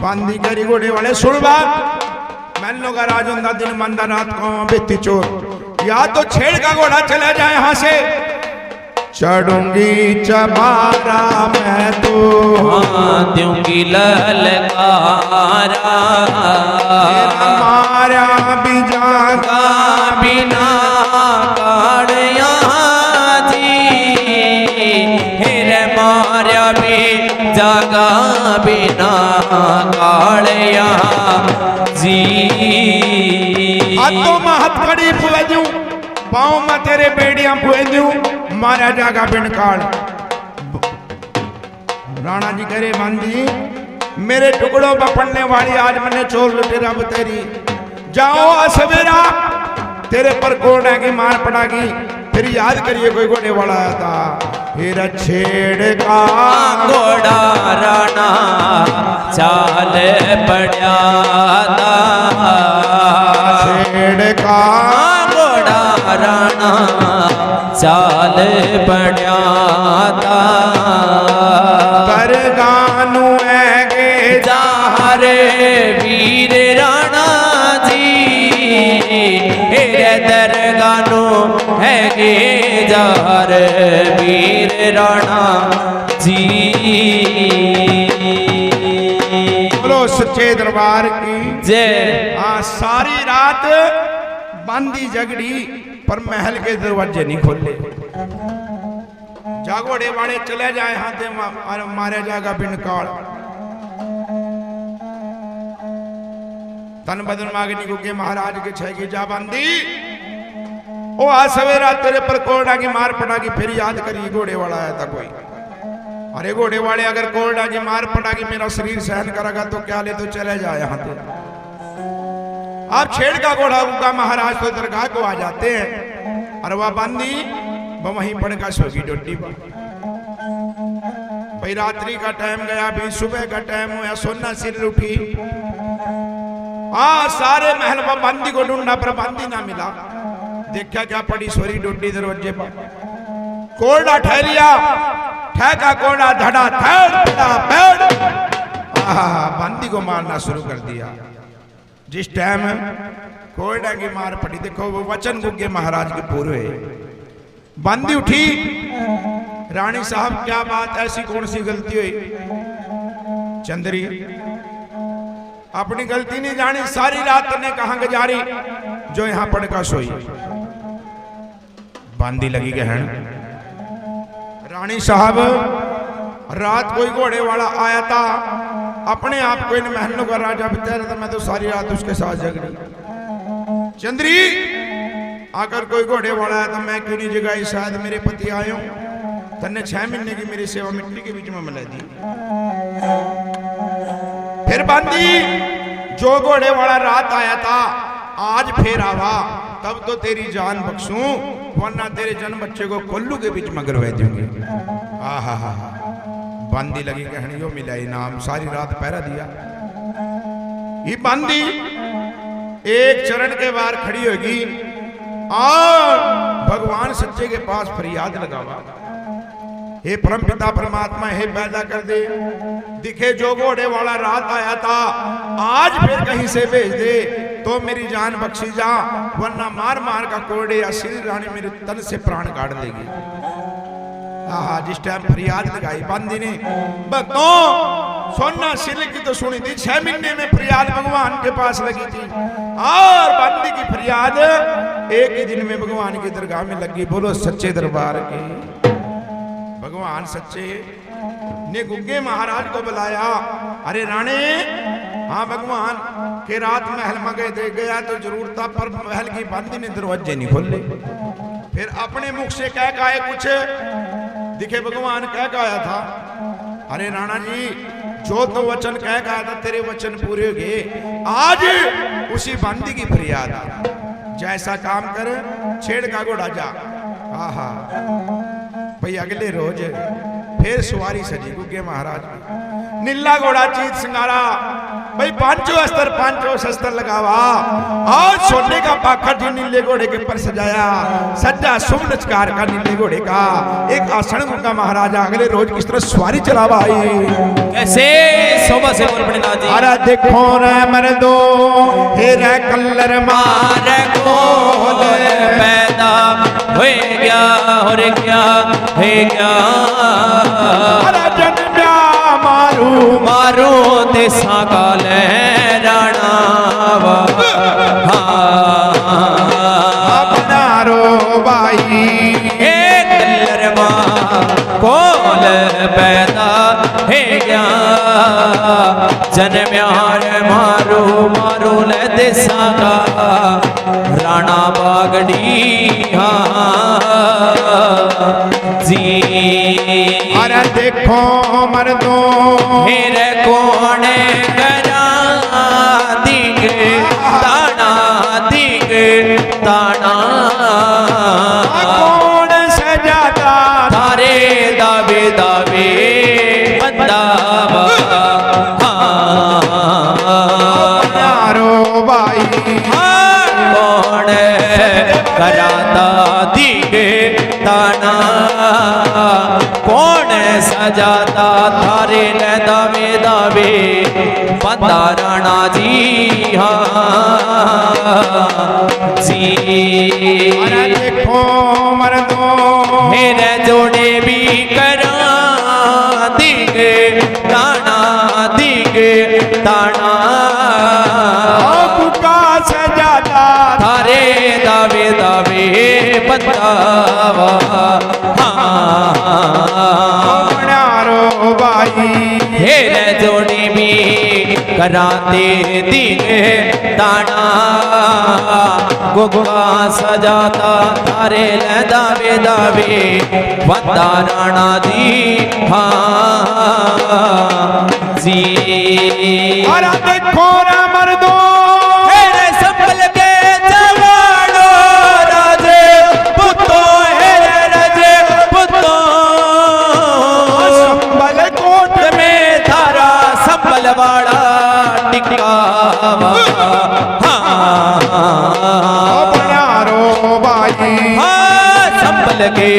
बांदी करी घोड़े वाले सुन बात महलों का राज होता दिन मंदा रात को बेती चोर या तो छेड़ का घोड़ा चला जाए यहाँ से चढ़ूंगी चबारा मैं तो दूंगी ललकारा मारा भी जागा बिना काड़िया जी हेरे मार्या भी जागा बिना काड़िया जी। तो मैं हथकड़ी पुए दूं पाँव में तेरे बेड़ियां पुए दूं मारा जागा बिन काल। राणा जी करे बांधी मेरे टुकड़ों पर पड़ने वाली आज मैंने चोर लुटेरा बतेरी जाओ सवेरा तेरे पर कोड़ा की मार पड़ागी। फिर याद करिए कोई घोड़े वाला आया था फिर छेड़ का घोड़ा राणा चाल पड़ा था छेड़ का घोड़ा राणा चाल पड़ा था कर गानू ऐगे जारे वीर राणा जी हेरे दरगानो है गे जार वीर राणा जी। बोलो सच्चे दरबार की जय। सारी रात बांदी जगड़ी पर महल के दरवाजे नहीं खोले। जागोड़े वाले चले जाए हाथे मारे जाएगा बिन काल। तन बदन मांगनी को के महाराज के छह की जा बांदी ओ आज सवेरा तेरे पर कोरडा की मार पड़ागी। फिर याद करिए घोड़े वाला आया था कोई। अरे घोड़े वाले अगर कोरडा की मार पड़ागी मेरा शरीर सहन करेगा तो क्या ले तो चले जाए यहाँ पे। आप छेड़ का घोड़ा उगा महाराज तो दरगाह को आ जाते हैं और वह बांदी वहीं पड़का सोगी डोडी पर। भाई रात्रि का टाइम गया भी सुबह का टाइम हुआ सोना सिर उठी। सारे महल में बांदी को ढूंढा पर बांदी ना मिला। देखा क्या पड़ी सोरी डोडी दरवाजे पर कोड़ा ठहरिया ठहका कोड़ा धड़ा थड़ पैड़ बांदी को मारना शुरू कर दिया। जिस टाइम कोयडा की मार पड़ी देखो वो वचन गुगे महाराज के पूरे बांदी उठी। रानी साहब क्या बात ऐसी कौन सी गलती हुई चंद्री अपनी गलती नहीं जानी, सारी रात ने कहां गुजारी, जो यहां पड़का सोई। बांदी लगी गहन। रानी साहब रात कोई घोड़े वाला आया था, अपने आप को इन महलों का राजा बताया था, मैं तो सारी रात उसके साथ जग रही। चंद्री आकर कोई घोड़े वाला आया था, मैं क्यों नहीं जगाई, शायद मेरे पति आए हो, तन्ने 6 महीने की मेरी सेवा मिट्टी के बीच में मिला दी। फिर बांदी जो घोड़े वाला रात आया था आज फिर आवा, तब तो तेरी जान बख्शूं, वरना तेरे जन्म बच्चे को कोल्लू के बीच में गिरवा दूंगी। आहा हा हा। बांदी लगी कहने यो मिला इनाम, सारी रात पहरा दिया। ये बांदी एक चरण के बाहर खड़ी होगी और भगवान सच्चे के पास फरियाद लगावा, हे परम पिता परमात्मा, हे पैदा कर दे, दिखे जो घोड़े वाला रात आया था आज फिर कहीं से भेज दे तो मेरी जान बख्शी जा, वरना मार मार का कोड़े या श्री रानी मेरे तन से प्राण काट देगी। आहा, जिस टाइम फरियाद लगाई बांदी ने, भक्तों सोना सिल की तो सुनी थी, 6 महीने में फरियाद भगवान के पास लगी थी, और बांदी की फरियाद एक ही दिन में भगवान की दरगाह में लगी। बोलो सच्चे दरबार के भगवान सच्चे ने गुग्गे महाराज को बुलाया। अरे राणे, हाँ भगवान के रात महल में गए थे, गया तो जरूर था, पर महल की बांदी ने दरवाजे नहीं खोले। फिर अपने मुख से कह गाए कुछ, दिखे भगवान कह गाया था, अरे राणा जी जो तो वचन कह गाया था तेरे वचन पूरे हो गए, आज उसी बांदी की फरियाद, जैसा काम कर छेड़ का घोड़ा जा। आहा भाई अगले रोज फिर सवारी सजी गुग्गे महाराज, नीला घोड़ा चीत सिंगारा, भाई 5 अस्तर 5 शस्त्र लगावा, और सोने का पाखर जो नीले घोड़े के पर सजाया, सज्जा शुभ नचकार का नीले घोड़े का एक आसन गुग्गा महाराजा अगले रोज किस तरह सवारी चलावा आई। कैसे शोभा से बोल पड़ेगा जी। अरे देखो रे मर्दो हे रे कल्लर मार को पैदा हो गया और क्या है क्या, अरे जन्म्या मारू मारो देसा काल राणा अपना रो भाई, एक कल्लरमा कोल पैदा है गया, जन्म्यार मारो मारो ले देसा का राणा बागड़ी जी। अरे देखो मर्दो मेरे कौन करा दिग ताना दिग ताना, कौन सजाता थारे दावे दावे बंदावा रो भाई, कौन कराता दिग ताना, कौन सजाता थारे ले दावे दावे बंदा राणा जी जी। अरे देखो मर्दो मेरे जोड़े भी करा दिग ताना दिग ताना, कुका सजाता थारे दावे दावे बतावा रो भाई, हेरे जोड़ी भी कराते दिगे ताना, गुग्गा सजाता थारे ले दावे दावे बंदा राणा जी जी। अरे देखो रे मर्दो हेरे संभल के जवानो राजे पुतो, हेरे राजे पुतो, संभल कोट में थारा संभल वाला टिकावा अपना रो भाई, संभल के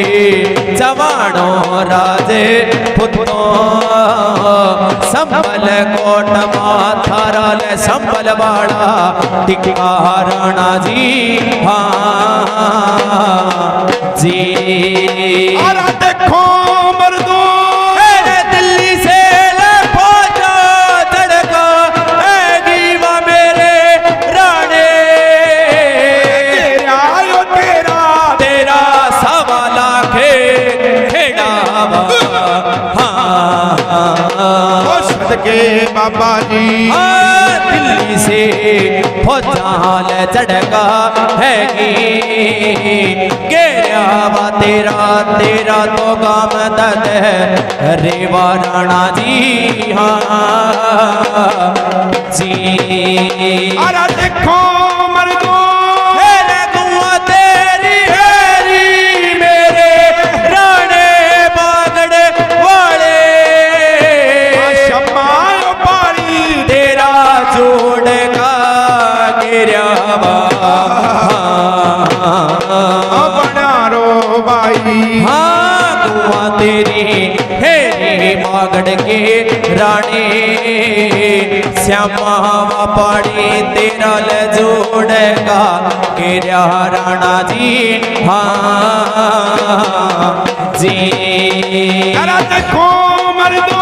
जवानो राजे पुतो, संभल कोट माथारा ले संभल वाला टिका राणा जी जी। अरे देखो मर्दो दिल्ली से ले पहुंचो बाबा जी। दिल्ली से फौजाल चढ़का है गेरावा तेरा तेरा तो काम दद है रेवा राणा जी। हाँ जी अरे देखो मर्दो तेरी हेरी मेरे राणे बागड़ वाले शम्मा पानी तेरा जोड़ेगा गिरावा बना रो भाई। हाँ दुआ तेरी हेरी बागड़ के राणे श्यामा पाड़ी तेरा ल जोड़ेगा गिरा राणा जी। हाँ जी अरे देखो मर्दो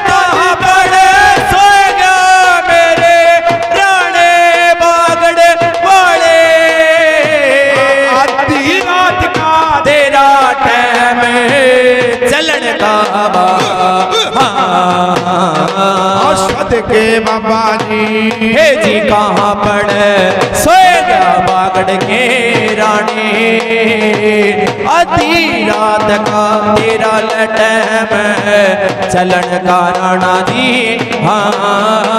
कहाँ पड़े सोएगा मेरे राणे बागड़ वाले आधी रात का तेरा टाइम चलन का औषध के बाबा जी। हे जी कहाँ पड़े सोएगा बागड़ के रानी आधी रात का तेरा लटैम चलन का राणा जी। हाँ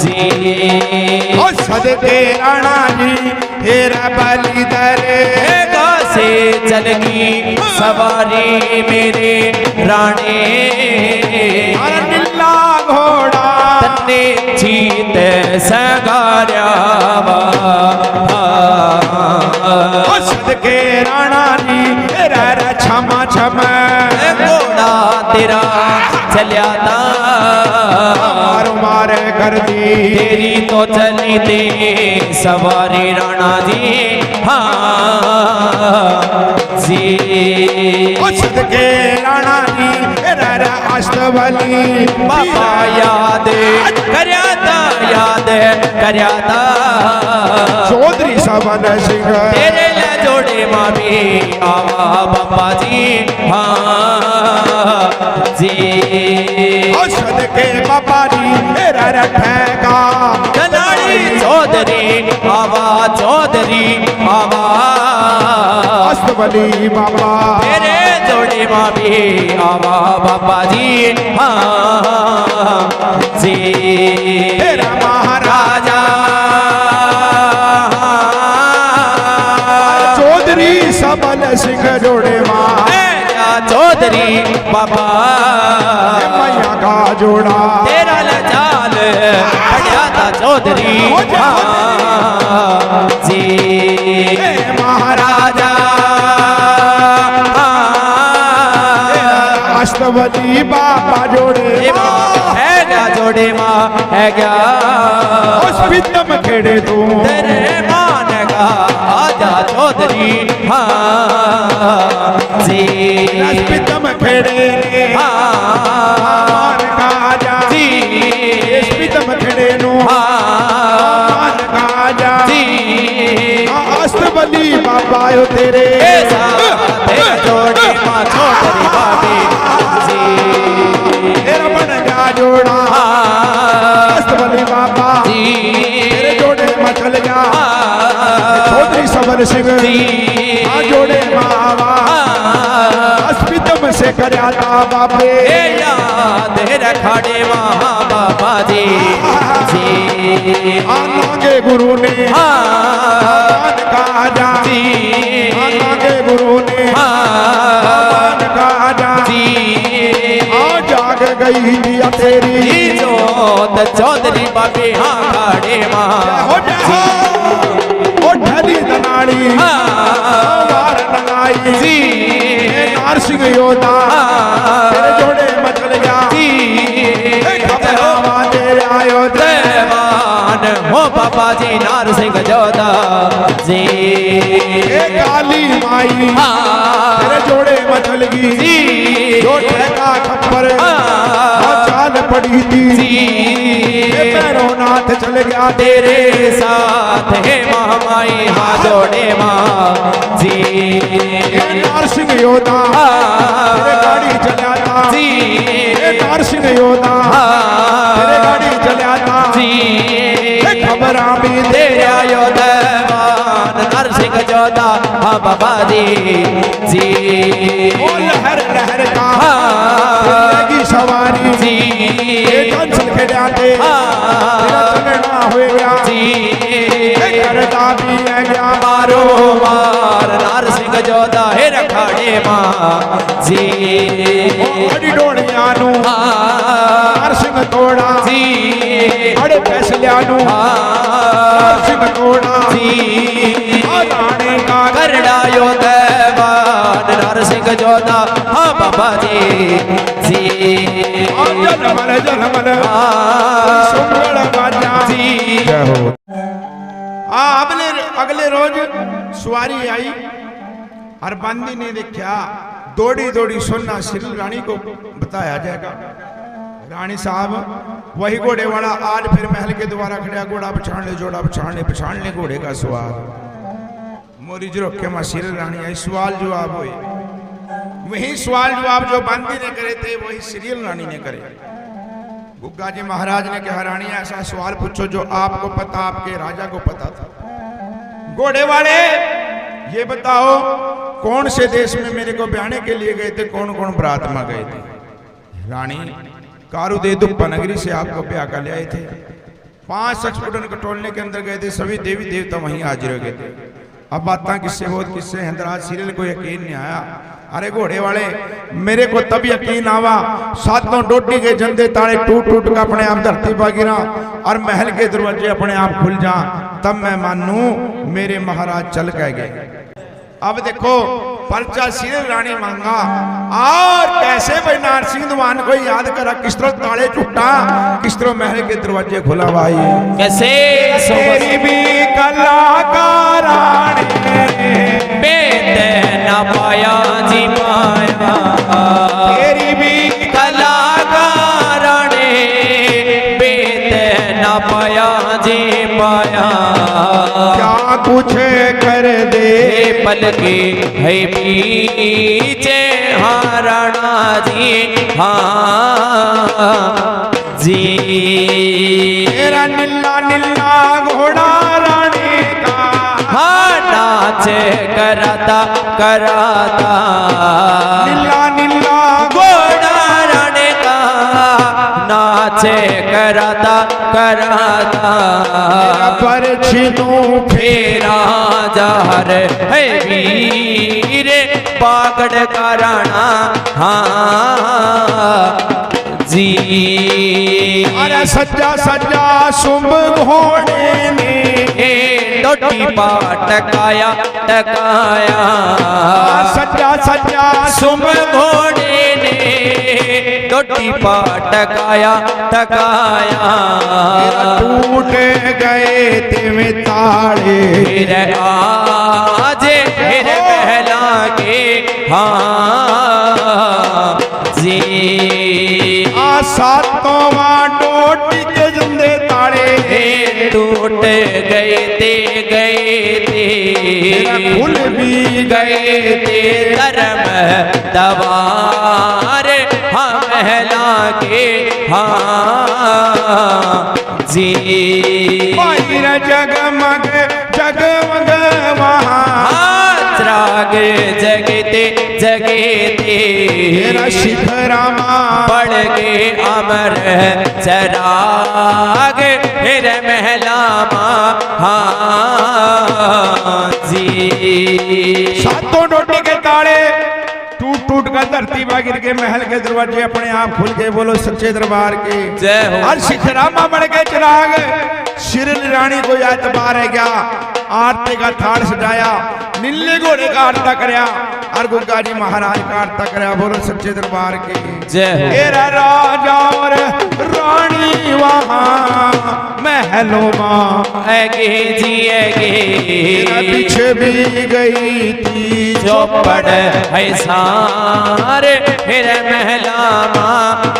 जी औषध के राणा जी तेरा बलि दरे से चलगी सवारी मेरे राणे नीला घोड़ा तन्ने जीत सगार्या औषध के राणा जी तेरा क्षमा क्षमा घोड़ा तेरा चलिया था मारो मारे कर दी तेरी तो चली थी सवारी राणा जी। हाँ जी औषध के राणा जी तेरा अष्टबली बाबा याद करयाता चौधरी सबन सिंह तेरे ले जोड़े मामी आवा बाबा जी। हाँ जी औषध के बाबा जी तेरा ठेका कनाड़ी चौधरी आवा अष्टबली बाबा तेरे जोड़े मामी आवा बाबा जी। हाँ जी तेरा महाराजा चौधरी सबन सिंह जोड़े माँ चौधरी बाबा मैया का जोड़ा तेरा लजाल पढ़िया था चौधरी। हाँ जी महाराजा अष्टवली बाबा जोड़े है क्या जोड़े माँ है क्या पितम खेड़े तू तेरे मान का आजा चौधरी। हाँ जी पितम खेड़े मान का जा जी पितम खेड़े नु मान का जा जी अष्टवली बाबा यो तेरे तेरा जोड़े माँ चौधरी बाबी जी तेरा बन जा जोड़ा अष्टवली बाबा जी तेरे जोड़े में चल जा चौधरी सबन सिंह जोड़े मावा अस्पितम से करयाता बाबे याद रखाड़े वहाँ बाबा जी जी आगे गुरु ने मान का जा आगे गुरु ने मान का जा जाग गई दिया तेरी जोत चौधरी बाबे हाँ खाड़े वहाँ ढली दनाड़ी वार नगाई जी नारसिंह योदा तेरे जोड़े मचल जा खबरावा तेरे आयो देवान हो बाबा जी नार सिंह जोधा जी काली माई तेरे जोड़े मचल गई जो ठेका खप्पर चाल पड़ी थी पैरों नाथ चल गया तेरे साथ है महामाई हाँ जोड़े माँ जी नारसिंह योदा तेरे गाड़ी चलाता जी नारसिंह योदा हाँ बाबा जी जी ओ लहर लहर का हाँ की सवारी जी कंसल खेड़ा ते तेरा चलना होएगा जी करता भी है क्या मारो मार नार सिंह जोधा है रखाड़े मां जी बड़ी डोड़ियां नु हाँ नार सिंह तोड़ा जी बड़े फैसलियां नु नार सिंह तोड़ा जी राणे का करड़ा यो देवान नार सिंह जोधा हाँ बाबा जी जी जनमल हाँ सुंगड़ बाजा जी जय हो। अगले रोज सवारी आई और बंदी ने देखा दौड़ी दौड़ी सुनना सिर रानी को बताया जाएगा। रानी साहब वही घोड़े वाला आज फिर महल के द्वारा खड़ा घोड़ा पछाड़ ले जोड़ा पछाड़ ले घोड़े का सवाल मोरी जो रखे मां सिर रानी आई सवाल जवाब हुए वही सवाल जवाब जो बंदी ने करे थे वही सीरियल रानी ने करे। गुग्गा जी महाराज ने कहा रानी ऐसा सवाल पूछो जो आपको पता आपके राजा को पता था। घोड़े वाले ये बताओ कौन से देश में मेरे को ब्याने के लिए गए थे कौन कौन बरात में गए थे। रानी कारुदे दुप्पा नगरी से आपको ब्याह कर ले आए थे 5 शख्स उड़न कटोलने के अंदर गए थे सभी देवी देवता वहीं हाजिर हो गए थे। अब बातें किससे बहुत किससे हैदराबाद सीरियल को यकीन नहीं आया। अरे घोड़े वाले मेरे को तब यकीन आवा सातों डोटी के जंदे ताले टूट टूट का अपने आप धरती पर गिरा और महल के दरवाजे अपने आप खुल जा तब मैं मानू मेरे महाराज चल कह गए। अब देखो पर्चा सीरियल रानी मांगा और कैसे भाई नारसिंह दवान को याद करा किस तरह ताले टूटा किस तरह महल के दरवाजे खुला भाई कैसे तेरी भी कलाकार बेद न पाया जी माया तेरी भी कलाकार ने बेद न पाया जी माया क्या कुछ कर दे पल के है पीछे हाँ राणा जी हाँ जी तेरा नीला नीला घोड़ा रानी का हाँ नाच कराता कराता नीला नीला घोड़ा राणे का नाच कराता कराता पर छिनू फेरा जहर है वीर पागड़ का राणा हाँ जी अरे सज्जा सज्जा सुम घोड़े ने डोटी पा टकाया टकाया सज्जा सज्जा सुम घोड़े ने डोटी पा टकाया टकाया टूट गए तिम ताड़े फिर आज फिर पहला के हाँ जी सातों डोटी के जंदे ताड़े टूट गए थे खुल भी गए थे धर्म दवार हम महला के हाँ जी जगमग जगमग वहाँ त्राग जगते जगते शिखरमा पड़ के अमर चराग फिर महला हाँ जी सातों डोटी के ताले टूट टूट कर धरती पर गिर के महल के दरवाजे अपने आप खुल के बोलो सच्चे दरबार के जय हो। और शिखरामा बढ़ के चिराग शिरल रानी को एतबार है क्या आरती का थाल सजाया नीले घोड़े का आरता करया और गुग्गा जी महाराज का आरता करया बोलो सच्चे दरबार के जय हो। तेरा राजा और रानी वहाँ महलों में ऐगे जी ऐगे पीछे भी गई थी चौपड़ है सारे फिर महला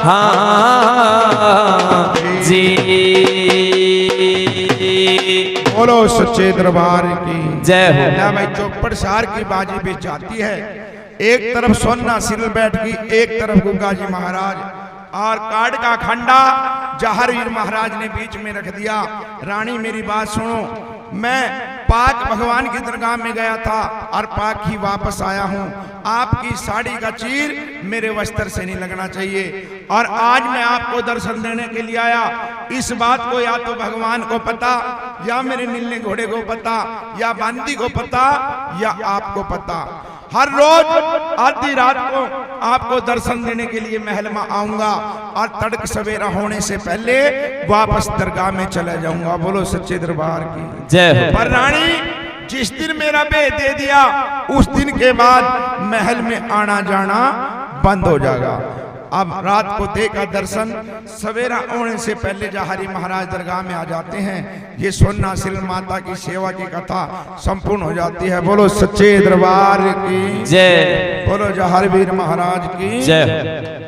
हाँ जी बोलो सच्चे दरबार की जय हो। ना भाई चौपड़ सार की बाजी भी जाती है एक तरफ सोना सिर बैठ की एक तरफ गुग्गा जी महाराज और कार्ड का खंडा जहरवीर महाराज ने बीच में रख दिया। रानी मेरी बात सुनो मैं पाक भगवान की दरगाह में गया था और पाक ही वापस आया हूँ। आपकी साड़ी का चीर मेरे वस्त्र से नहीं लगना चाहिए। और आज मैं आपको दर्शन देने के लिए आया। इस बात को या तो भगवान को पता, या मेरे नीले घोड़े को पता, या बांदी को पता, या आपको पता। हर रोज आधी रात को आपको दर्शन देने के लिए महल में आऊंगा और तड़क सवेरा होने से पहले वापस दरगाह में चला जाऊंगा। बोलो सच्चे दरबार की जय हो। पर रानी, जिस दिन मेरा भेद दे दिया उस दिन के बाद महल में आना जाना बंद हो जाएगा। अब रात को देखा दर्शन, सवेरा होने से पहले जहारी महाराज दरगाह में आ जाते हैं। ये सोना सिल माता की सेवा की कथा संपूर्ण हो जाती है। बोलो सच्चे दरबार की जय। बोलो जहारवीर महाराज की जय।